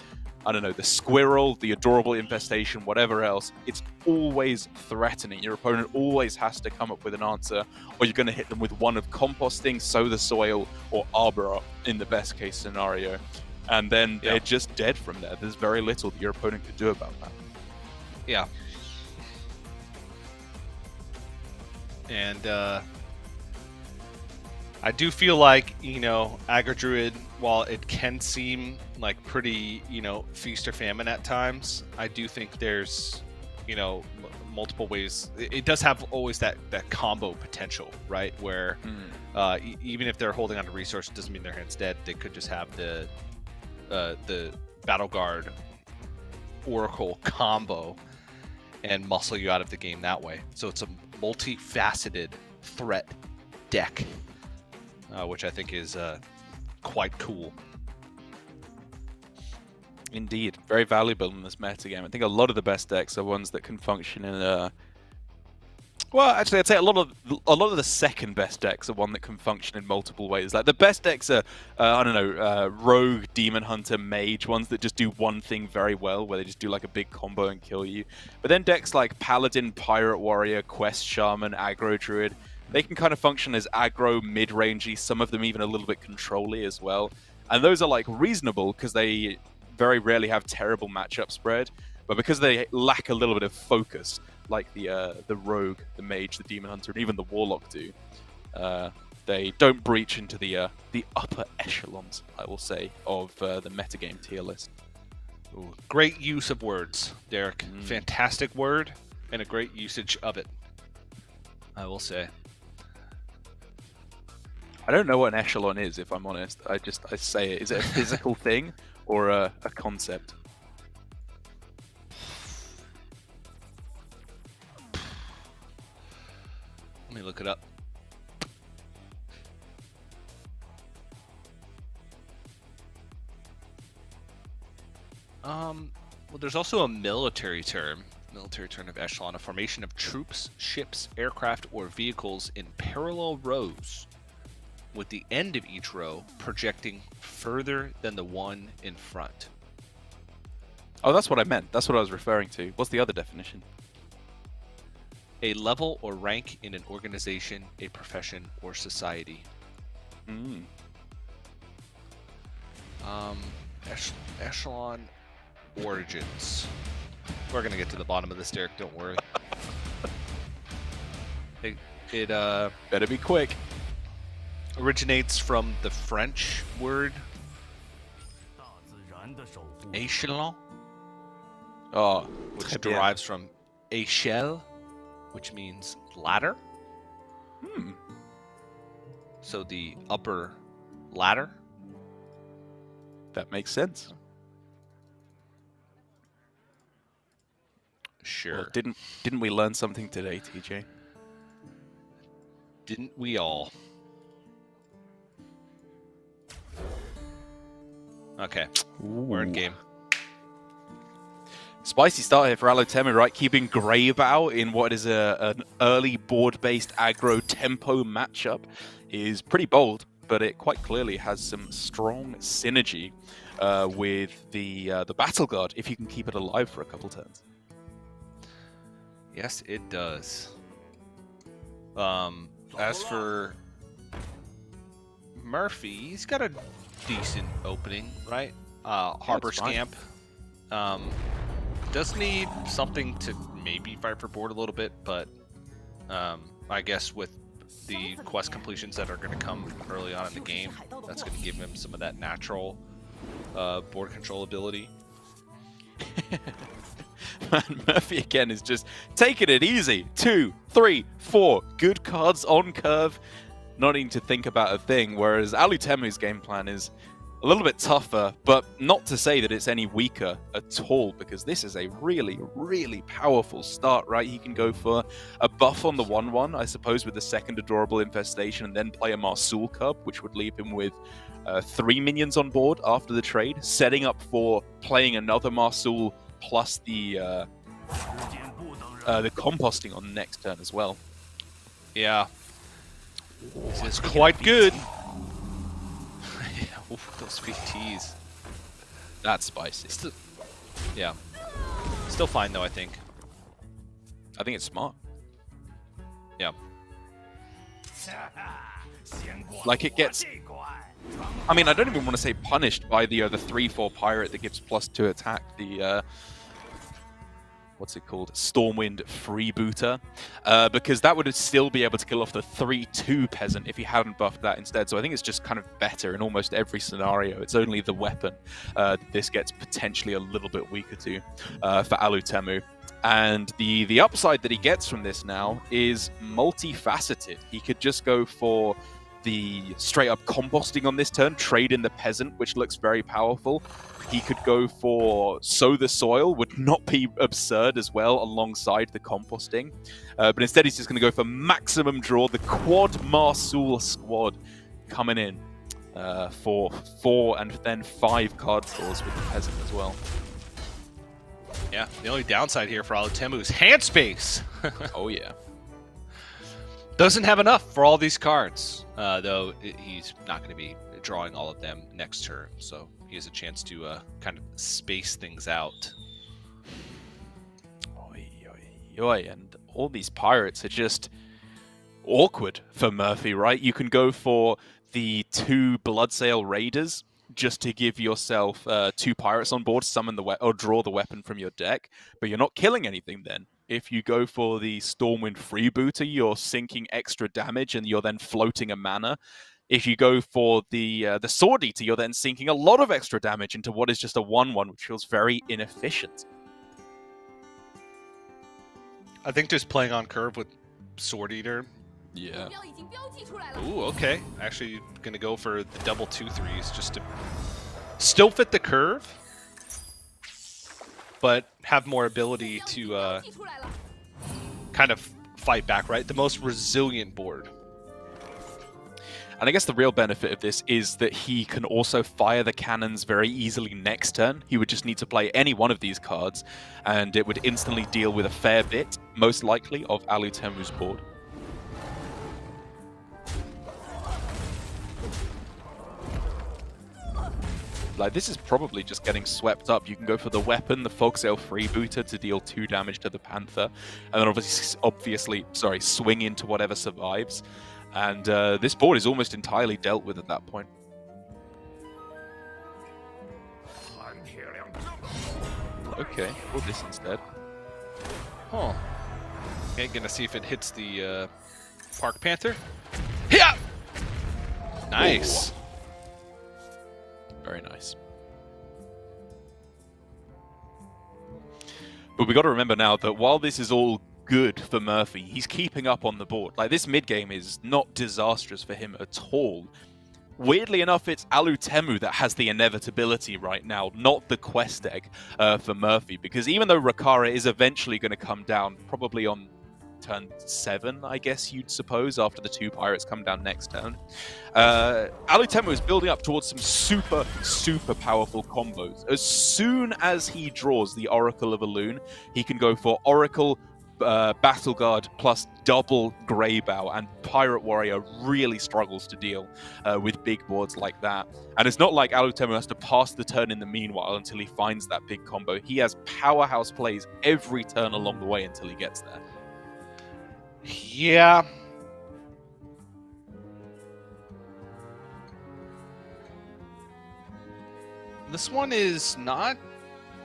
[SPEAKER 2] I don't know, the squirrel, the adorable infestation, whatever else, it's always threatening. Your opponent always has to come up with an answer, or you're going to hit them with one of composting, Sow the Soil, or Arbor in the best case scenario. And then they're just dead from there. There's very little that your opponent could do about that.
[SPEAKER 1] Yeah. And I do feel like, Aggro Druid, while it can seem like pretty, feast or famine at times, I do think there's, multiple ways. It does have always that combo potential, right? Where even if they're holding on to resource, it doesn't mean their hand's dead. They could just have the Battle Guard Oracle combo and muscle you out of the game that way. So it's a multifaceted threat deck. Which I think is quite cool.
[SPEAKER 2] Indeed, very valuable in this metagame. I think a lot of the best decks are ones that can function in Well, actually, I'd say a lot of the second best decks are one that can function in multiple ways. Like the best decks are, I don't know, Rogue, Demon Hunter, Mage, ones that just do one thing very well, where they just do like a big combo and kill you. But then decks like Paladin, Pirate Warrior, Quest Shaman, Aggro Druid, they can kind of function as aggro, mid-rangey, some of them even a little bit control-y as well. And those are like reasonable because they very rarely have terrible matchup spread, but because they lack a little bit of focus, like the Rogue, the Mage, the Demon Hunter, and even the Warlock do, they don't breach into the upper echelons, I will say, of the metagame tier list.
[SPEAKER 1] Ooh, great use of words, Derek. Fantastic word, and a great usage of it, I will say.
[SPEAKER 2] I don't know what an echelon is, if I'm honest. I say it. Is it a physical thing or a concept?
[SPEAKER 1] Let me look it up. Well, there's also a military term of echelon, a formation of troops, ships, aircraft, or vehicles in parallel rows, with the end of each row projecting further than the one in front.
[SPEAKER 2] Oh, that's what I meant. That's what I was referring to. What's the other definition?
[SPEAKER 1] A level or rank in an organization, a profession, or society. Echelon origins. We're gonna get to the bottom of this, Derek. Don't worry. It
[SPEAKER 2] better be quick.
[SPEAKER 1] Originates from the French word échelon, which derives from échelle, which means ladder. So the upper ladder.
[SPEAKER 2] That makes sense.
[SPEAKER 1] Sure.
[SPEAKER 2] Well, didn't we learn something today, TJ?
[SPEAKER 1] Didn't we all? Okay, we're in game.
[SPEAKER 2] Spicy start here for Alotemu, right? Keeping Grave out in what is an early board-based aggro tempo matchup is pretty bold, but it quite clearly has some strong synergy with the Battle Guard if you can keep it alive for a couple turns.
[SPEAKER 1] Yes, it does. As for Murphy, he's got a decent opening, right? Harbor Scamp. Does need something to maybe fight for board a little bit, but I guess with the quest completions that are going to come early on in the game, that's going to give him some of that natural board control ability.
[SPEAKER 2] Man, Murphy again is just taking it easy. 2, 3, 4 good cards on curve, not needing to think about a thing, whereas Alutemu's game plan is a little bit tougher, but not to say that it's any weaker at all, because this is a really, really powerful start, right? He can go for a buff on the 1/1, I suppose, with the second Adorable Infestation, and then play a Marsul Cub, which would leave him with 3 minions on board after the trade, setting up for playing another Marsul plus the composting on the next turn as well.
[SPEAKER 1] Yeah. It's quite good. Oof, those VTs.
[SPEAKER 2] That's spicy.
[SPEAKER 1] Yeah. Still fine, though, I think.
[SPEAKER 2] I think it's smart.
[SPEAKER 1] Yeah.
[SPEAKER 2] Like, it gets... I mean, I don't even want to say punished by the 3/4 pirate that gives +2 attack. The... what's it called? Stormwind Freebooter, because that would still be able to kill off the 3/2 peasant if he hadn't buffed that instead. So I think it's just kind of better in almost every scenario. It's only the weapon that this gets potentially a little bit weaker to for Alutemu. And the upside that he gets from this now is multifaceted. He could just go for the straight up composting on this turn, trade in the peasant, which looks very powerful. He could go for sow the soil, would not be absurd as well alongside the composting. But instead he's just going to go for maximum draw, the quad Marsul squad coming in for 4 and then 5 card draws with the peasant as well.
[SPEAKER 1] Yeah, the only downside here for Alutemu is hand space.
[SPEAKER 2] Oh yeah.
[SPEAKER 1] Doesn't have enough for all these cards, though he's not going to be drawing all of them next turn, so he has a chance to kind of space things out.
[SPEAKER 2] Oi, oi, oi. And all these pirates are just awkward for Murphy, right? You can go for the 2 Bloodsail Raiders just to give yourself 2 pirates on board, summon the or draw the weapon from your deck, but you're not killing anything then. If you go for the Stormwind Freebooter, you're sinking extra damage and you're then floating a mana. If you go for the Sword Eater, you're then sinking a lot of extra damage into what is just a 1/1, which feels very inefficient.
[SPEAKER 1] I think just playing on curve with Sword Eater.
[SPEAKER 2] Yeah.
[SPEAKER 1] Ooh, okay. Actually, gonna go for the double 2/3s just to still fit the curve, but have more ability to kind of fight back, right? The most resilient board.
[SPEAKER 2] And I guess the real benefit of this is that he can also fire the cannons very easily next turn. He would just need to play any one of these cards, and it would instantly deal with a fair bit, most likely, of Alutemu's board. Like, this is probably just getting swept up. You can go for the weapon, the Fogsail Freebooter, to deal 2 damage to the Panther, and then obviously, swing into whatever survives. And this board is almost entirely dealt with at that point. Okay, or this instead.
[SPEAKER 1] Huh. Okay, gonna see if it hits the Park Panther. Yeah! Nice.
[SPEAKER 2] Ooh. Very nice. But we got to remember now that while this is all good for Murphy, he's keeping up on the board. Like, this mid game is not disastrous for him at all. Weirdly enough, it's Alutemu that has the inevitability right now, not the quest egg for Murphy, because even though Rakara is eventually going to come down, probably on turn 7, I guess you'd suppose, after the 2 pirates come down next turn, Alutemu is building up towards some super, super powerful combos. As soon as he draws the Oracle of Elune, he can go for Oracle, Battle Guard plus double Greybow, and Pirate Warrior really struggles to deal with big boards like that. And it's not like Alutemu has to pass the turn in the meanwhile until he finds that big combo. He has powerhouse plays every turn along the way until he gets there.
[SPEAKER 1] Yeah. This one is not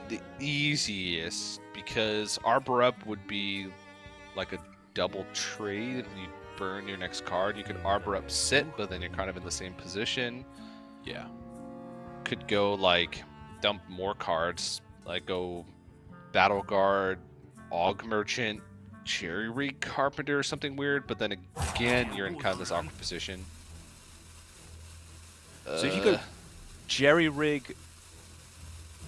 [SPEAKER 1] the easiest because Arbor Up would be like a double trade. You burn your next card. You could Arbor Up sit, but then you're kind of in the same position.
[SPEAKER 2] Yeah.
[SPEAKER 1] Could go like dump more cards, like go Battle Guard, Aug Merchant, Cherry Rig Carpenter or something weird, but then again you're in kind of this awkward position.
[SPEAKER 2] So if you go Jerry Rig,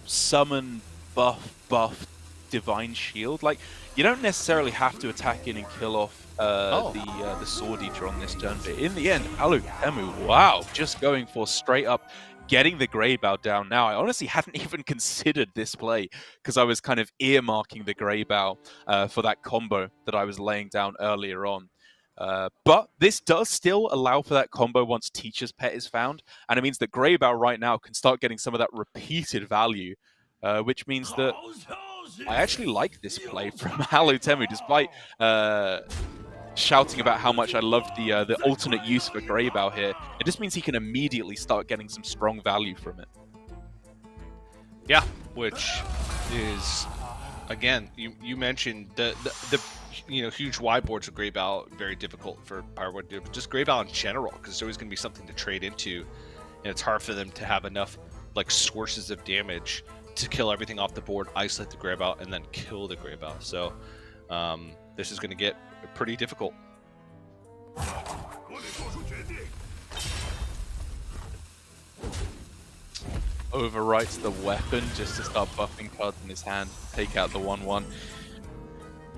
[SPEAKER 2] summon, buff, Divine Shield, like, you don't necessarily have to attack in and kill off the Sword Eater on this turn, but in the end, Alutemu, wow, just going for straight up getting the Greybow down now. I honestly hadn't even considered this play because I was kind of earmarking the Greybow for that combo that I was laying down earlier on. But this does still allow for that combo once Teacher's Pet is found, and it means that Greybow right now can start getting some of that repeated value, which means that I actually like this play from Alutemu, despite shouting about how much I love the alternate use for Greybow here. It just means he can immediately start getting some strong value from it.
[SPEAKER 1] Yeah, which is, again, you mentioned the huge wide boards of Greybow, very difficult for Pirate to do. Just Greybow in general, because there's always going to be something to trade into, and it's hard for them to have enough like sources of damage to kill everything off the board, isolate the Greybow, and then kill the Greybow. So this is going to get pretty difficult.
[SPEAKER 2] Overwrites the weapon just to start buffing cards in his hand, take out the 1/1.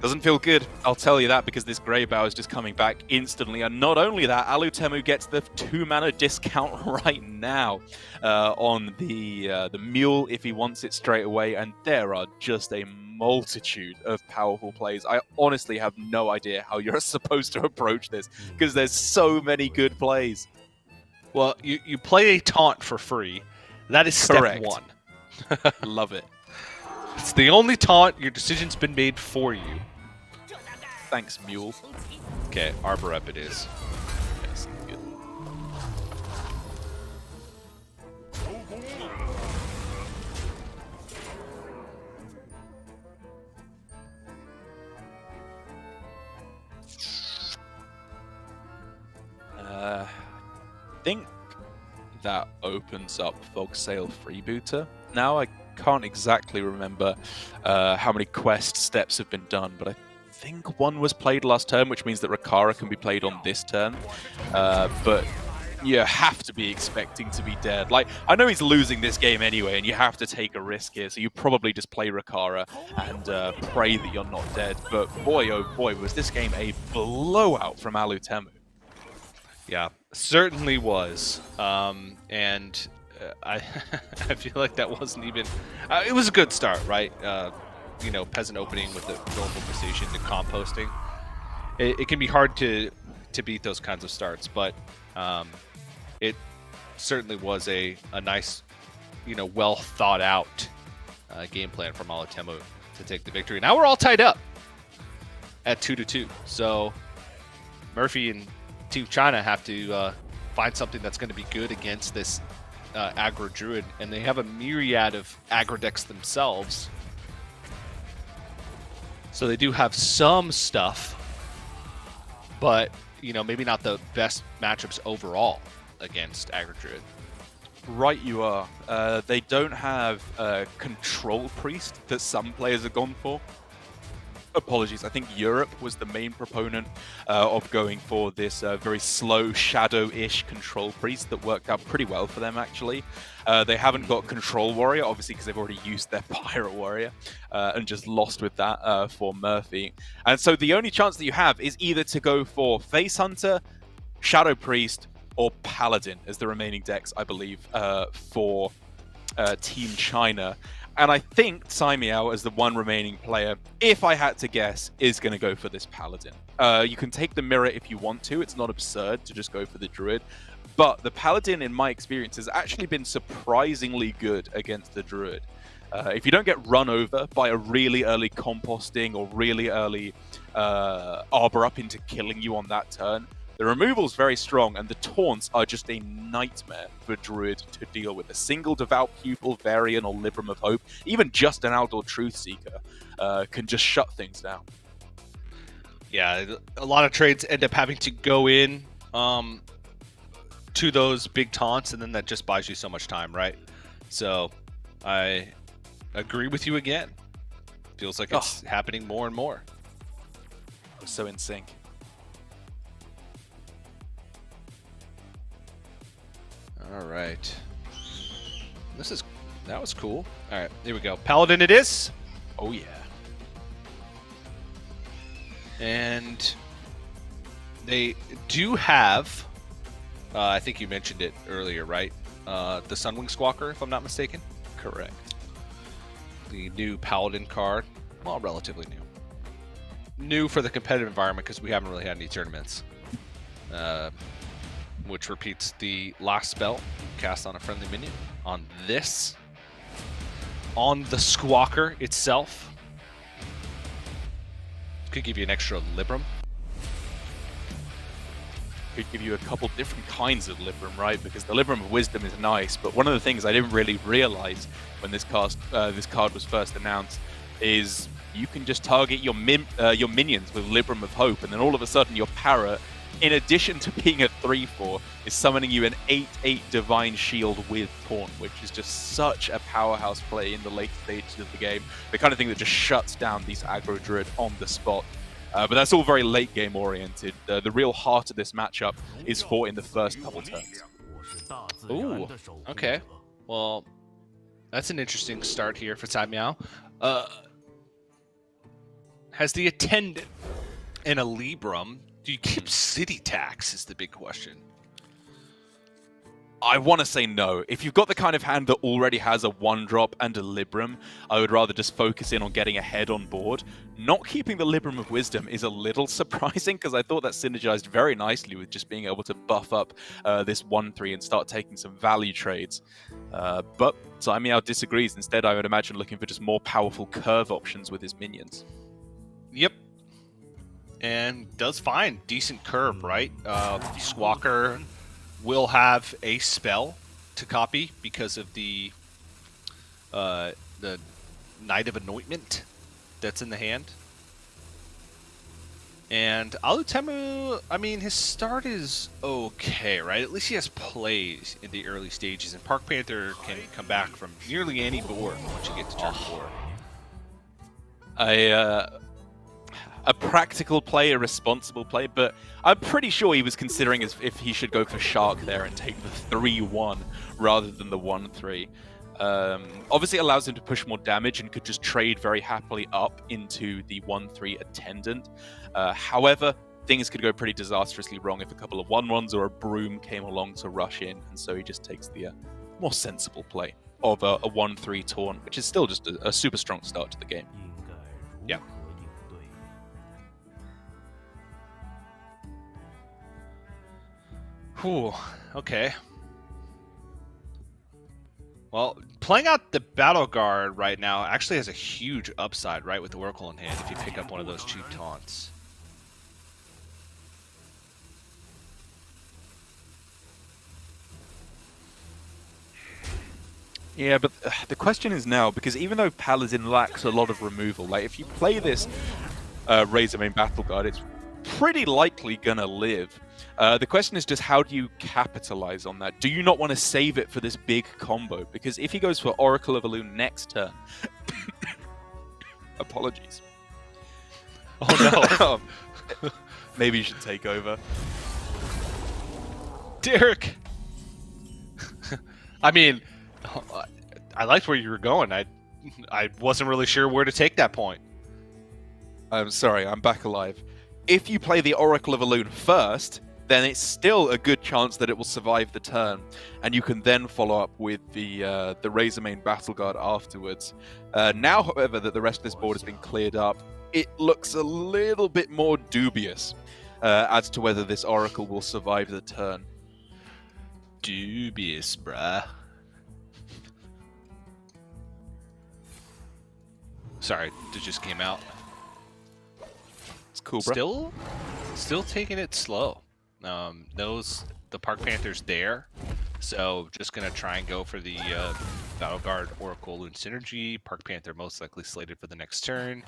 [SPEAKER 2] Doesn't feel good, I'll tell you that, because this Greybow is just coming back instantly. And not only that, Alutemu gets the 2-mana discount right now on the Mule if he wants it straight away. And there are just a multitude of powerful plays. I honestly have no idea how you're supposed to approach this because there's so many good plays.
[SPEAKER 1] Well, you play a taunt for free. That is step
[SPEAKER 2] Correct.
[SPEAKER 1] 1.
[SPEAKER 2] Love it.
[SPEAKER 1] It's the only taunt. Your decision's been made for you.
[SPEAKER 2] Thanks, Mule.
[SPEAKER 1] Okay, Arbor Up it is.
[SPEAKER 2] Yes, good. I think that opens up Fog Sail Freebooter. Now I can't exactly remember how many quest steps have been done, but I think one was played last turn, which means that Rakara can be played on this turn. But you have to be expecting to be dead. Like, I know he's losing this game anyway, and you have to take a risk here, so you probably just play Rakara and pray that you're not dead. But boy, oh boy, was this game a blowout from Alutemu.
[SPEAKER 1] Yeah, certainly was. And I I feel like that wasn't even... it was a good start, right? You know, Peasant opening with the normal precision to composting. It can be hard to beat those kinds of starts, but it certainly was a nice, you know, well thought out game plan from Alutemu to take the victory. Now we're all tied up at 2-2. So Murphy and Team China have to find something that's going to be good against this Aggro Druid, and they have a myriad of aggro decks themselves. So they do have some stuff, but you know, maybe not the best matchups overall against Aggro Druid.
[SPEAKER 2] Right, you are. They don't have a Control Priest that some players have gone for. Apologies, I think Europe was the main proponent of going for this very slow, shadow-ish Control Priest that worked out pretty well for them, actually. They haven't got Control Warrior, obviously, because they've already used their Pirate Warrior and just lost with that for Murphy. And so the only chance that you have is either to go for Face Hunter, Shadow Priest, or Paladin as the remaining decks, I believe, for Team China. And I think Tsai Miao, as the one remaining player, if I had to guess, is going to go for this Paladin. You can take the Mirror if you want to. It's not absurd to just go for the Druid. But the Paladin, in my experience, has actually been surprisingly good against the Druid. If you don't get run over by a really early composting or really early Arbor Up into killing you on that turn, the removal's very strong, and the taunts are just a nightmare for Druid to deal with. A single Devout Pupil, Varian, or Libram of Hope, even just an Outdoor Truth Seeker, can just shut things down.
[SPEAKER 1] Yeah, a lot of trades end up having to go in to those big taunts, and then that just buys you so much time, right? So I agree with you again. Feels like it's happening more and more.
[SPEAKER 2] We're so in sync.
[SPEAKER 1] All right. That was cool. All right, here we go. Paladin it is.
[SPEAKER 2] Oh yeah.
[SPEAKER 1] And they do have, I think you mentioned it earlier, right? The Sunwing Squawker, if I'm not mistaken.
[SPEAKER 2] Correct.
[SPEAKER 1] The new Paladin card. Well, relatively new. New for the competitive environment because we haven't really had any tournaments. Which repeats the last spell cast on a friendly minion on this. On the Squawker itself. Could give you an extra Libram.
[SPEAKER 2] Could give you a couple different kinds of Libram, right? Because the Libram of Wisdom is nice, but one of the things I didn't really realize when this card was first announced is you can just target your minions with Libram of Hope, and then all of a sudden your Parrot, in addition to being a 3/4, is summoning you an 8/8 Divine Shield with Taunt, which is just such a powerhouse play in the late stages of the game. The kind of thing that just shuts down these Aggro Druid on the spot. But that's all very late game oriented. The real heart of this matchup is fought in the first couple turns.
[SPEAKER 1] Ooh, okay. Well, that's an interesting start here for Tsai Miao. Has the Attendant and a Libram? Do you keep City Tax is the big question.
[SPEAKER 2] I want to say no. If you've got the kind of hand that already has a 1-drop and a Libram, I would rather just focus in on getting ahead on board. Not keeping the Libram of Wisdom is a little surprising, because I thought that synergized very nicely with just being able to buff up this 1-3 and start taking some value trades. But Saimiao disagrees. Instead, I would imagine looking for just more powerful curve options with his minions.
[SPEAKER 1] Yep. And does find decent curve, right? Squawker will have a spell to copy because of the Knight of Anointment that's in the hand. And Alutemu, I mean, his start is okay, right? At least he has plays in the early stages, and Park Panther can come back from nearly any board once you get to turn 4.
[SPEAKER 2] A practical play, a responsible play, but I'm pretty sure he was considering if he should go for Shark there and take the 3-1 rather than the 1-3. Obviously, it allows him to push more damage and could just trade very happily up into the 1-3 Attendant. However, things could go pretty disastrously wrong if a couple of 1-1s or a Broom came along to rush in, and so he just takes the more sensible play of a 1-3 Taunt, which is still just a super strong start to the game.
[SPEAKER 1] Yeah. Whew, okay. Well, playing out the Battle Guard right now actually has a huge upside, right, with the Oracle in hand if you pick up one of those cheap taunts.
[SPEAKER 2] Yeah, but the question is now, because even though Paladin lacks a lot of removal, like if you play this Razormane Battle Guard, it's pretty likely gonna live. The question is just how do you capitalize on that? Do you not want to save it for this big combo? Because if he goes for Oracle of Elune next turn... Apologies.
[SPEAKER 1] Oh
[SPEAKER 2] no. Maybe you should take over.
[SPEAKER 1] Derek! I mean, I liked where you were going. I wasn't really sure where to take that point.
[SPEAKER 2] I'm sorry, I'm back alive. If you play the Oracle of Elune first, then it's still a good chance that it will survive the turn, and you can then follow up with the Razormane Battle Guard afterwards. Now, however, that the rest of this board has been cleared up, it looks a little bit more dubious as to whether this Oracle will survive the turn.
[SPEAKER 1] Dubious, bruh. Sorry, it just came out.
[SPEAKER 2] It's cool, bro.
[SPEAKER 1] Still taking it slow. The Park Panther's there, so just gonna try and go for the Battle Guard Oracle Loon synergy. Park Panther most likely slated for the next turn,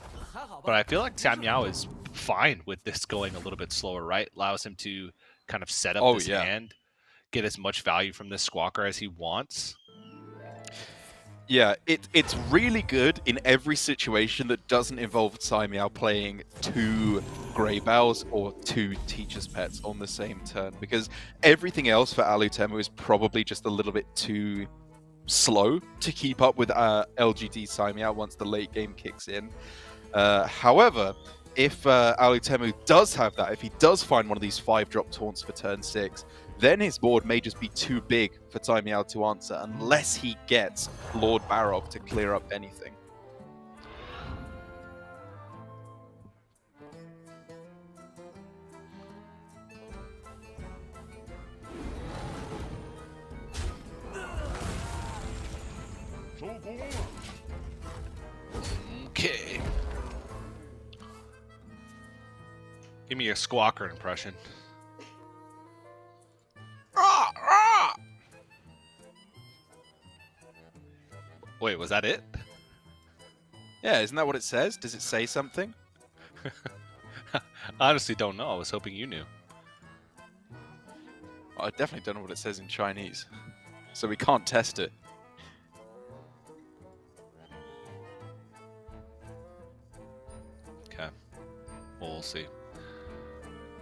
[SPEAKER 1] but I feel like Saimiao is fine with this going a little bit slower, right? Allows him to kind of set up his hand, get as much value from this Squawker as he wants.
[SPEAKER 2] Yeah, it's really good in every situation that doesn't involve Saimiao playing 2 Grey Bows or 2 Teacher's Pets on the same turn, because everything else for Alutemu is probably just a little bit too slow to keep up with LGD Saimiao once the late game kicks in. However, if Alutemu does have that, if he does find one of these 5-drop taunts for turn 6, then his board may just be too big for Saimiao to answer unless he gets Lord Barov to clear up anything.
[SPEAKER 1] Okay. Give me a Squawker impression. Wait, was that it?
[SPEAKER 2] Yeah, isn't that what it says? Does it say something?
[SPEAKER 1] I honestly don't know. I was hoping you knew.
[SPEAKER 2] I definitely don't know what it says in Chinese, so we can't test it.
[SPEAKER 1] Okay. Well, we'll see.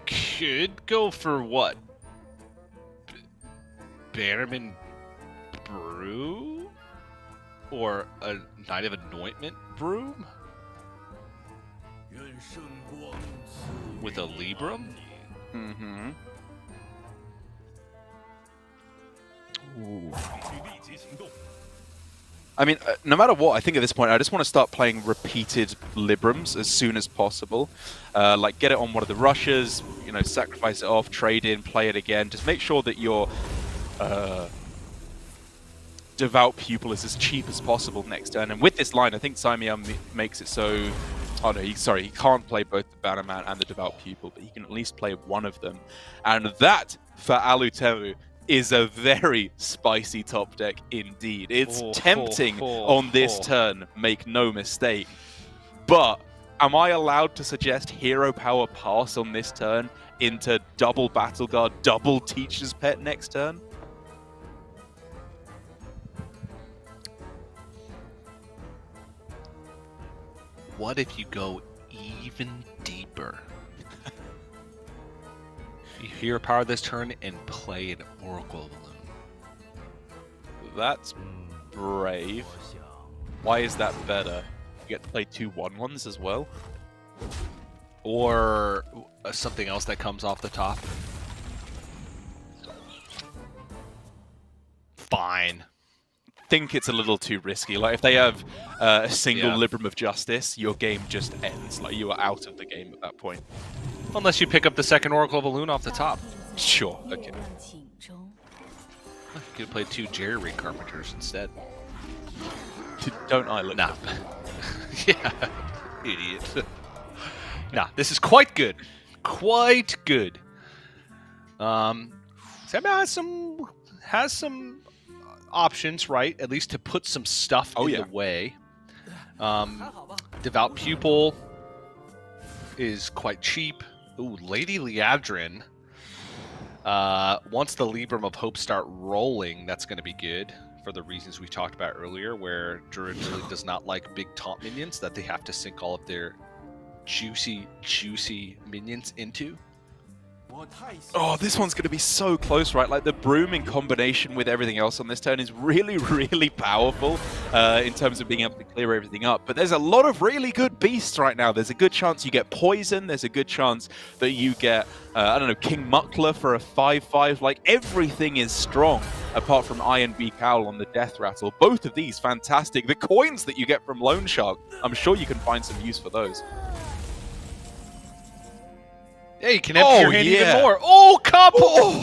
[SPEAKER 1] Could go for what? Bannerman Brew? Or a Knight of Anointment Broom? With a Libram?
[SPEAKER 2] Mm-hmm. I mean, no matter what, I think at this point, I just want to start playing repeated Librams as soon as possible. Like, get it on one of the rushes, you know, sacrifice it off, trade in, play it again. Just make sure that your Devout Pupil is as cheap as possible next turn. And with this line, I think Saimia makes it so... Oh no, he can't play both the Bannerman and the Devout Pupil, but he can at least play one of them. And that, for Aluteru, is a very spicy top deck indeed. It's tempting on this turn, make no mistake. But am I allowed to suggest Hero Power Pass on this turn into double Battle Guard, double Teacher's Pet next turn?
[SPEAKER 1] What if you go even deeper? You Hero Power this turn and play an Oracle Balloon.
[SPEAKER 2] That's brave. Why is that better? You get to play 2 1/1s as well?
[SPEAKER 1] Or something else that comes off the top. Fine.
[SPEAKER 2] Think it's a little too risky. Like, if they have a single Libram of Justice, your game just ends. Like, you are out of the game at that point.
[SPEAKER 1] Unless you pick up the second Oracle Balloon off the top.
[SPEAKER 2] Sure, okay.
[SPEAKER 1] You could play 2 Jerry Carpenters instead.
[SPEAKER 2] Don't I look
[SPEAKER 1] Nah. Yeah, idiot. Nah, this is quite good. Quite good. Samuel has some options, right? At least to put some stuff in the way. Devout Pupil is quite cheap. Ooh, Lady Liadrin. Once the Libram of Hope start rolling, that's going to be good for the reasons we talked about earlier, where Druid really does not like big taunt minions that they have to sink all of their juicy minions into.
[SPEAKER 2] Oh, this one's going to be so close, right? Like, the Broom in combination with everything else on this turn is really, really powerful in terms of being able to clear everything up. But there's a lot of really good beasts right now. There's a good chance you get Poison. There's a good chance that you get, I don't know, King Muckler for a 5/5. Like, everything is strong, apart from Iron Beak Owl on the Death Rattle. Both of these, fantastic. The coins that you get from Loan Shark, I'm sure you can find some use for those.
[SPEAKER 1] Yeah, you can empty your hand even more. Oh, couple!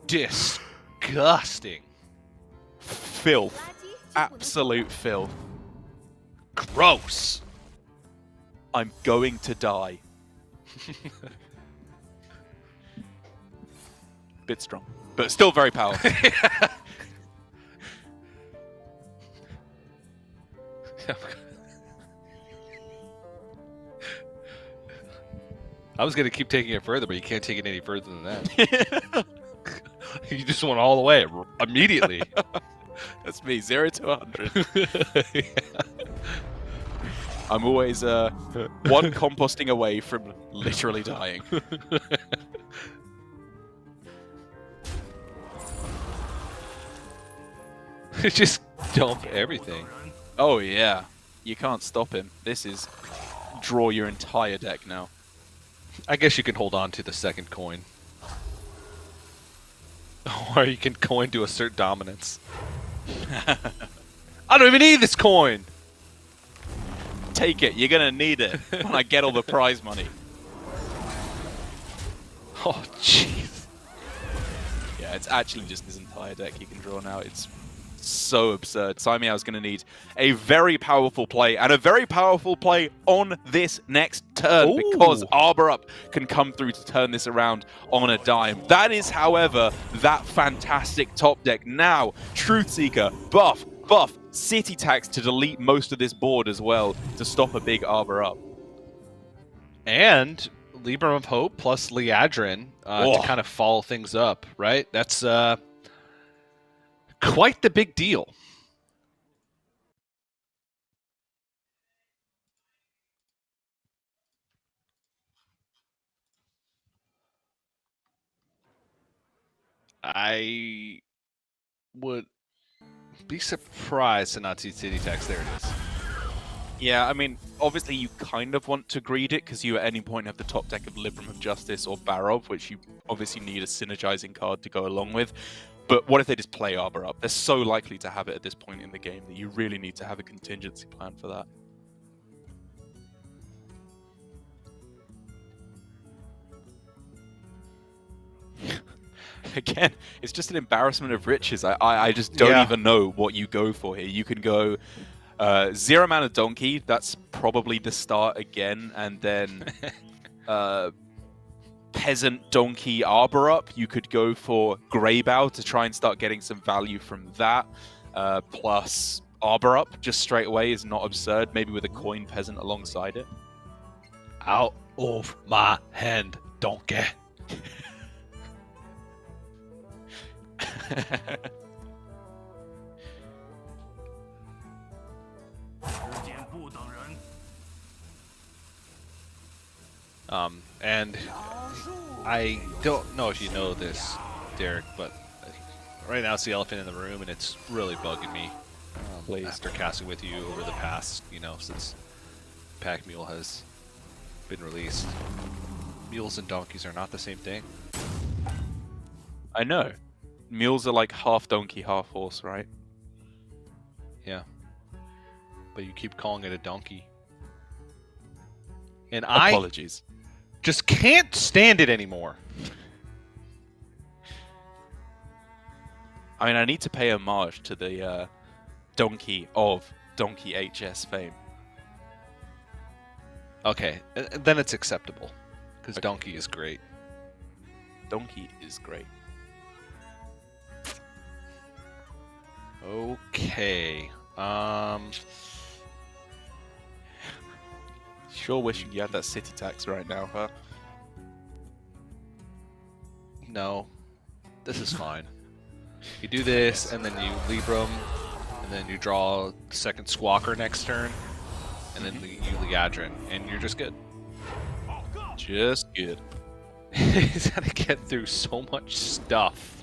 [SPEAKER 1] Disgusting.
[SPEAKER 2] Filth. Absolute filth.
[SPEAKER 1] Gross.
[SPEAKER 2] I'm going to die. Bit strong, but still very powerful.
[SPEAKER 1] I was going to keep taking it further, but you can't take it any further than that. You just went all the way immediately.
[SPEAKER 2] That's me, 0 to 100. Yeah. I'm always one composting away from literally dying.
[SPEAKER 1] Just dump everything.
[SPEAKER 2] Oh yeah, you can't stop him. This is draw your entire deck now.
[SPEAKER 1] I guess you can hold on to the second coin. Or you can coin to assert dominance. I don't even need this coin!
[SPEAKER 2] Take it, you're gonna need it when I get all the prize money.
[SPEAKER 1] Oh, jeez.
[SPEAKER 2] Yeah, it's actually just his entire deck you can draw now. It's so absurd. Saimiao is going to need a very powerful play, and a very powerful play on this next turn. Ooh. Because Arbor Up can come through to turn this around on a dime. That is, however, that fantastic top deck. Now, Truthseeker, buff, City Tax to delete most of this board as well to stop a big Arbor Up.
[SPEAKER 1] And Libram of Hope plus Liadrin to kind of follow things up, right? That's quite the big deal. I would be surprised to not see City Tax. There it is.
[SPEAKER 2] Yeah, I mean, obviously you kind of want to greed it because you at any point have the top deck of Libram of Justice or Barov, which you obviously need a synergizing card to go along with. But what if they just play Arbor up? They're so likely to have it at this point in the game that you really need to have a contingency plan for that. Again, it's just an embarrassment of riches. I just don't even know what you go for here. You can go 0 mana Donkey, that's probably the start again, and then Peasant Donkey Arbor up. You could go for Greybow to try and start getting some value from that, plus Arbor up just straight away is not absurd, maybe with a Coin Peasant alongside it.
[SPEAKER 1] Out of my hand, Donkey. And I don't know if you know this, Derek, but right now it's the elephant in the room, and it's really bugging me. After casting with you over the past, since Pack Mule has been released, mules and donkeys are not the same thing.
[SPEAKER 2] I know. Mules are like half donkey, half horse, right?
[SPEAKER 1] Yeah. But you keep calling it a donkey. And
[SPEAKER 2] Apologies.
[SPEAKER 1] I just can't stand it anymore.
[SPEAKER 2] I mean, I need to pay homage to the donkey of Donkey HS fame.
[SPEAKER 1] Okay, then it's acceptable. Because donkey is great.
[SPEAKER 2] Donkey is great.
[SPEAKER 1] Okay.
[SPEAKER 2] Sure wishing you had that city tax right now, huh?
[SPEAKER 1] No. This is fine. You do this, and then you Libram, and then you draw the second Squawker next turn, and then you Liadrin, and you're just good.
[SPEAKER 2] Just good.
[SPEAKER 1] He's got to get through so much stuff.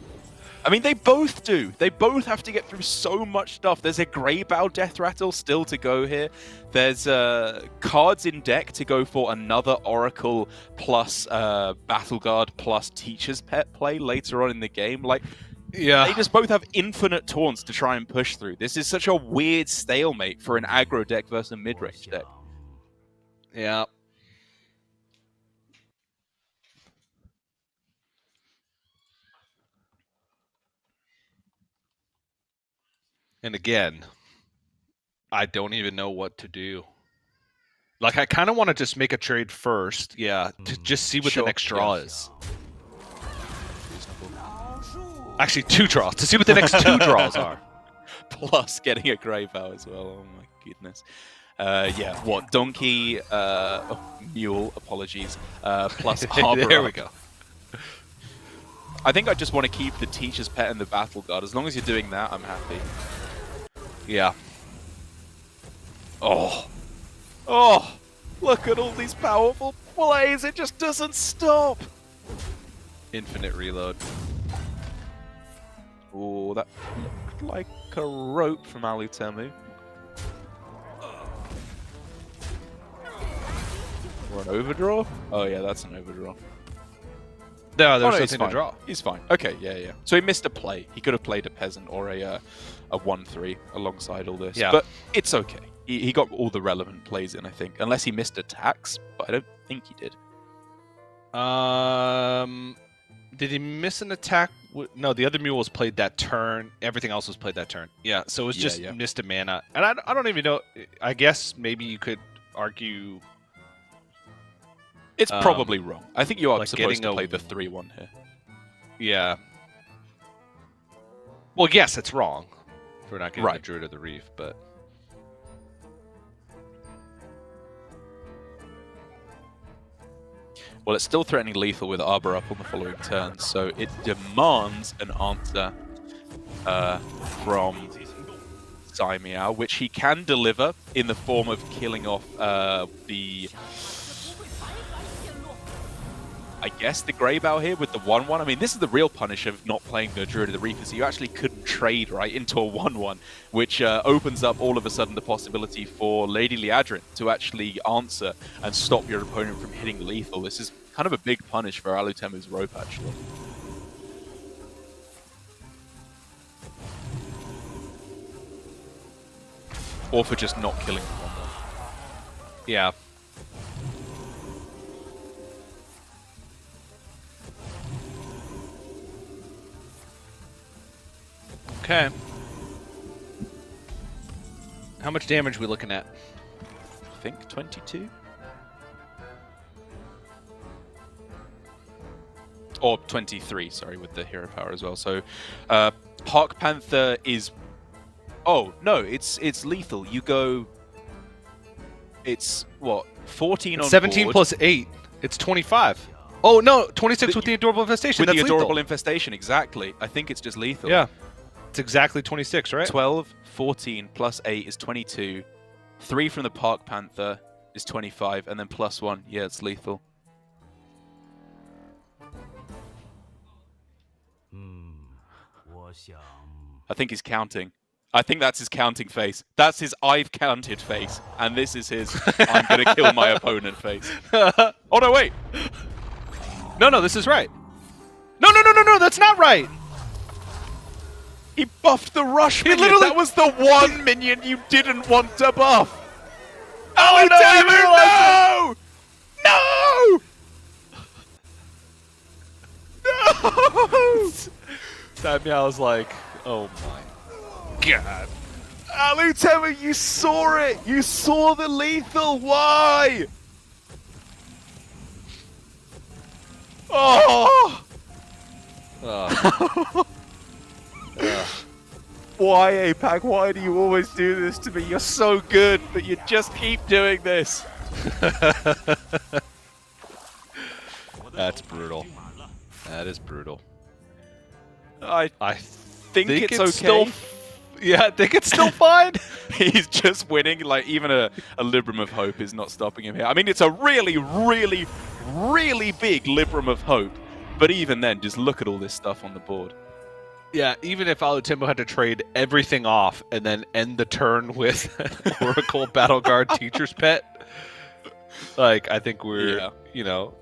[SPEAKER 2] I mean, they both do. They both have to get through so much stuff. There's a Greybow Death Rattle still to go here. There's cards in deck to go for another Oracle plus Battle Guard plus Teacher's Pet play later on in the game. Like,
[SPEAKER 1] yeah,
[SPEAKER 2] they just both have infinite taunts to try and push through. This is such a weird stalemate for an aggro deck versus a mid-range deck.
[SPEAKER 1] Yeah. And again, I don't even know what to do. Like, I kind of want to just make a trade first, to just see what the next draw is. Actually, 2 draws, to see what the next 2 draws are.
[SPEAKER 2] Plus getting a Greybow as well, oh my goodness. Yeah, what, Donkey, Mule, apologies, plus Arbor.
[SPEAKER 1] There we go.
[SPEAKER 2] I think I just want to keep the Teacher's Pet and the Battle Guard. As long as you're doing that, I'm happy.
[SPEAKER 1] Yeah.
[SPEAKER 2] Oh, look at all these powerful plays. It just doesn't stop.
[SPEAKER 1] Infinite reload.
[SPEAKER 2] Oh, that looked like a rope from Alutemu. Or an overdraw? Oh yeah, that's an overdraw.
[SPEAKER 1] No, there's nothing to draw.
[SPEAKER 2] He's fine. Okay, yeah. So he missed a play. He could have played a Peasant or a 1/3 alongside all this.
[SPEAKER 1] Yeah.
[SPEAKER 2] But it's okay. He got all the relevant plays in, I think. Unless he missed attacks, but I don't think he did.
[SPEAKER 1] Did he miss an attack? No, the other mule was played that turn. Everything else was played that turn. Yeah, so it was just missed a mana. And I don't even know. I guess maybe you could argue...
[SPEAKER 2] It's probably wrong. I think you are
[SPEAKER 1] like
[SPEAKER 2] supposed to play the 3/1 here.
[SPEAKER 1] Yeah. Well, yes, it's wrong. For not getting the Druid of the Reef, but...
[SPEAKER 2] Well, it's still threatening lethal with Arbor up on the following turn, so it demands an answer from Meow, which he can deliver in the form of killing off the... I guess, the Grey Bow here with the 1-1. I mean, this is the real punish of not playing the Druid of the Reaper, so you actually couldn't trade, right, into a 1-1, which opens up all of a sudden the possibility for Lady Liadrin to actually answer and stop your opponent from hitting lethal. This is kind of a big punish for Alutemu's rope, actually. Or for just not killing the 1-1.
[SPEAKER 1] Yeah. Okay. How much damage are we looking at?
[SPEAKER 2] I think 22? Or 23, sorry, with the hero power as well. So, Park Panther is... Oh, no, it's lethal. You go... It's, what, 14 on
[SPEAKER 1] 17
[SPEAKER 2] board.
[SPEAKER 1] plus 8. It's 25. Oh, no, 26 with the Adorable Infestation.
[SPEAKER 2] With
[SPEAKER 1] That's
[SPEAKER 2] the Adorable
[SPEAKER 1] lethal.
[SPEAKER 2] Infestation, exactly. I think it's just lethal.
[SPEAKER 1] Yeah. It's exactly 26, right?
[SPEAKER 2] 12, 14, plus 8 is 22. 3 from the Park Panther is 25, and then plus 1, yeah, it's lethal. I think he's counting. I think that's his counting face. That's his I've counted face. And this is his I'm going to kill my opponent face. Oh, no, wait.
[SPEAKER 1] No, this is right. No, that's not right.
[SPEAKER 2] He buffed the rush minion.
[SPEAKER 1] Literally...
[SPEAKER 2] That was the one minion you didn't want to buff.
[SPEAKER 1] Oh,
[SPEAKER 2] no! No!
[SPEAKER 1] That meow's like, oh my god.
[SPEAKER 2] Alutemu, you saw it! You saw the lethal! Why? Oh! Why, APAC? Why do you always do this to me? You're so good, but you just keep doing this.
[SPEAKER 1] That's brutal. That is brutal.
[SPEAKER 2] I think it's okay.
[SPEAKER 1] Still, yeah, I think it's still fine.
[SPEAKER 2] He's just winning. Like, even a Libram of Hope is not stopping him here. I mean, it's a really, really, really big Libram of Hope. But even then, just look at all this stuff on the board.
[SPEAKER 1] Yeah, even if Alutemu had to trade everything off and then end the turn with Oracle Battleguard Teacher's Pet, like, I think we're, you know,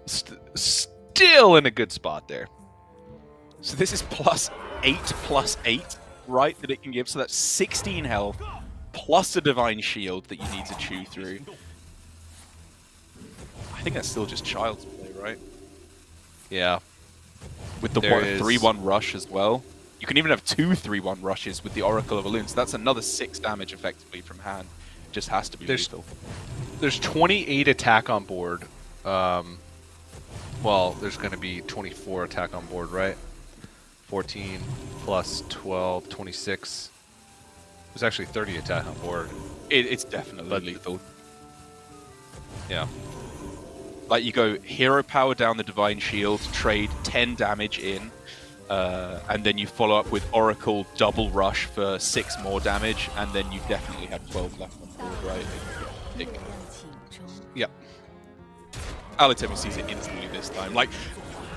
[SPEAKER 1] still in a good spot there.
[SPEAKER 2] So this is +8/+8, right, that it can give. So that's 16 health, plus a Divine Shield that you need to chew through. I think that's still just Child's Play, right?
[SPEAKER 1] Yeah.
[SPEAKER 2] With the 3-1 rush as well. You can even have 2 3-1 rushes with the Oracle of Elune, so that's another 6 damage effectively from hand. It just has to be lethal.
[SPEAKER 1] There's 28 attack on board. Well, there's going to be 24 attack on board, right? 14 plus 12, 26. There's actually 30 attack on board.
[SPEAKER 2] It's definitely lethal.
[SPEAKER 1] Yeah.
[SPEAKER 2] Like, you go hero power down the Divine Shield, trade 10 damage in, and then you follow up with Oracle double rush for 6 more damage, and then you definitely have 12 left on board, right?
[SPEAKER 1] Yep.
[SPEAKER 2] Alutemu sees it instantly this time. Like,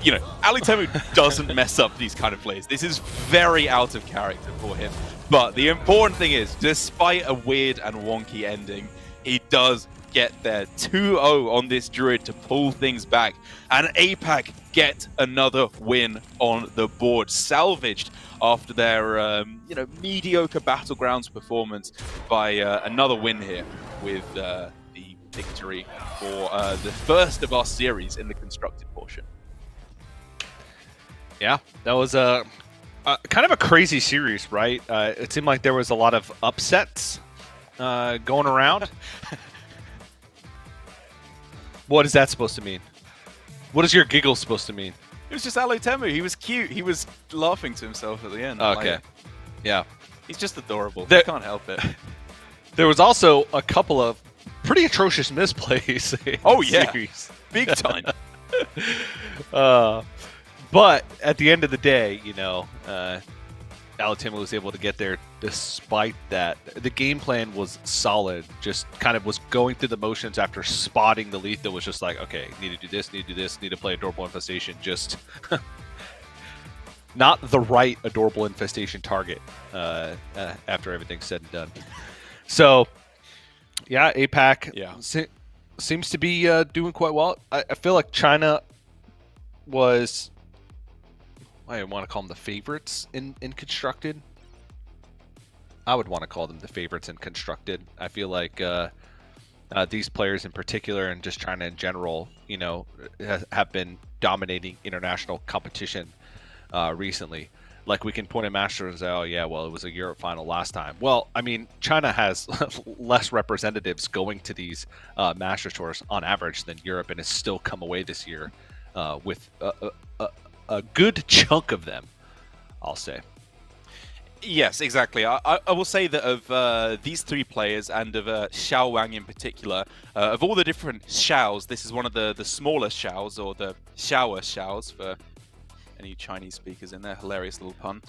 [SPEAKER 2] you know, Alutemu doesn't mess up these kind of plays. This is very out of character for him. But the important thing is, despite a weird and wonky ending, he does get there 2-0 on this Druid to pull things back. And APAC get another win on the board, salvaged after their you know, mediocre Battlegrounds performance by another win here with the victory for the first of our series in the constructed portion.
[SPEAKER 1] Yeah, that was a kind of a crazy series, right? It seemed like there was a lot of upsets going around. What is that supposed to mean? What is your giggle supposed to mean?
[SPEAKER 2] It was just Alutemu. He was cute. He was laughing to himself at the end.
[SPEAKER 1] Okay.
[SPEAKER 2] Like,
[SPEAKER 1] yeah.
[SPEAKER 2] He's just adorable. I can't help it.
[SPEAKER 1] There was also a couple of pretty atrocious misplays.
[SPEAKER 2] Oh, yeah.
[SPEAKER 1] Series.
[SPEAKER 2] Big time.
[SPEAKER 1] But at the end of the day, you know, Alitema was able to get there despite that. The game plan was solid, just kind of was going through the motions after spotting the Letha was just like, okay, need to do this, need to do this, need to play Adorable Infestation, just not the right Adorable Infestation target after everything's said and done. So, yeah, APAC seems to be doing quite well. I feel like China was... I want to call them the favorites in Constructed. I would want to call them the favorites in Constructed. I feel like these players in particular, and just China in general, you know, have been dominating international competition recently. Like, we can point at Masters and say, oh yeah, well, it was a Europe final last time. Well, I mean, China has less representatives going to these Masters tours on average than Europe, and has still come away this year with a good chunk of them, I'll say.
[SPEAKER 2] Yes, exactly. I will say that of these three players, and of Xiao Wang in particular, of all the different Xiaos, this is one of the smaller Xiaos, or the Xiaos for any Chinese speakers in there. Hilarious little pun.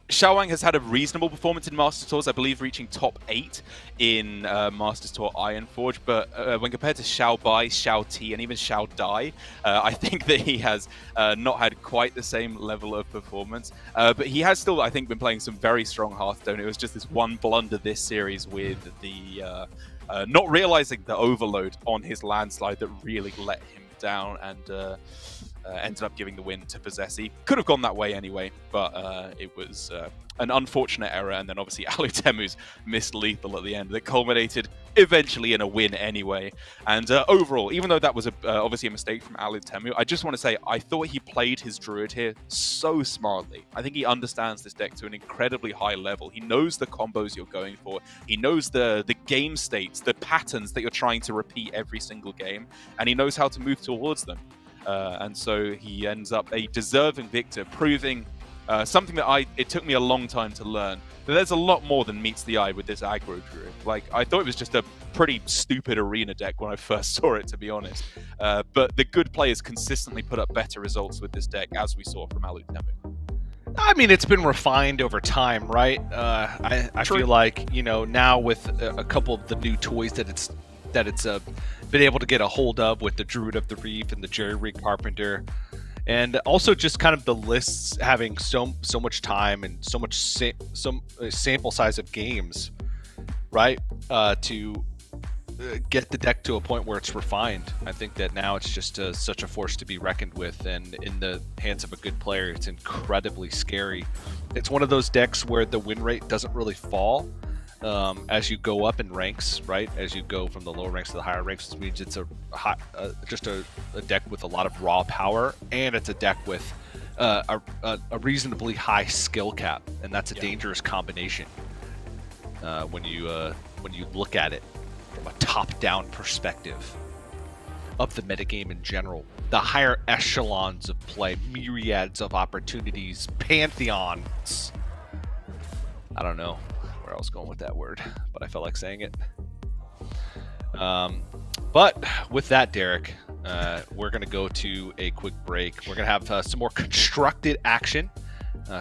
[SPEAKER 2] Xiao Wang has had a reasonable performance in Masters Tours, I believe reaching top 8 in Masters Tour Ironforge, but when compared to Xiao Bai, Xiao T, and even Xiao Dai, I think that he has not had quite the same level of performance. But he has still, I think, been playing some very strong Hearthstone. It was just this one blunder this series with the not realizing the overload on his landslide that really let him down, and ended up giving the win to Possessi. Could have gone that way anyway, but it was an unfortunate error, and then obviously Alutemu's missed lethal at the end that culminated eventually in a win anyway. And overall, even though that was obviously a mistake from Alutemu, I just want to say I thought he played his Druid here so smartly. I think he understands this deck to an incredibly high level. He knows the combos you're going for. He knows the game states, the patterns that you're trying to repeat every single game, and he knows how to move towards them. And so he ends up a deserving victor, proving something that it took me a long time to learn. But there's a lot more than meets the eye with this Aggro Druid. Like, I thought it was just a pretty stupid arena deck when I first saw it, to be honest. But the good players consistently put up better results with this deck, as we saw from Alutemu.
[SPEAKER 1] I mean, it's been refined over time, right? I feel like, you know, now with a couple of the new toys that it's been able to get a hold of, with the Druid of the Reef and the Jerry Rig Carpenter, and also just kind of the lists having so much time and so much sample size of games, right? To get the deck to a point where it's refined. I think that now it's just such a force to be reckoned with, and in the hands of a good player, it's incredibly scary. It's one of those decks where the win rate doesn't really fall as you go up in ranks, right? As you go from the lower ranks to the higher ranks, which means it's just a deck with a lot of raw power, and it's a deck with a reasonably high skill cap, and that's a dangerous combination when you look at it from a top-down perspective of the metagame in general. The higher echelons of play, myriads of opportunities, pantheons. I don't know where I was going with that word, but I felt like saying it. But with that, Derek, we're going to go to a quick break. We're going to have some more constructed action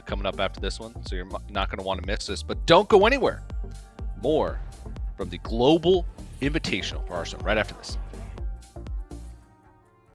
[SPEAKER 1] coming up after this one, so you're not going to want to miss this. But don't go anywhere. More from the Global Invitational for Hearthstone right after this.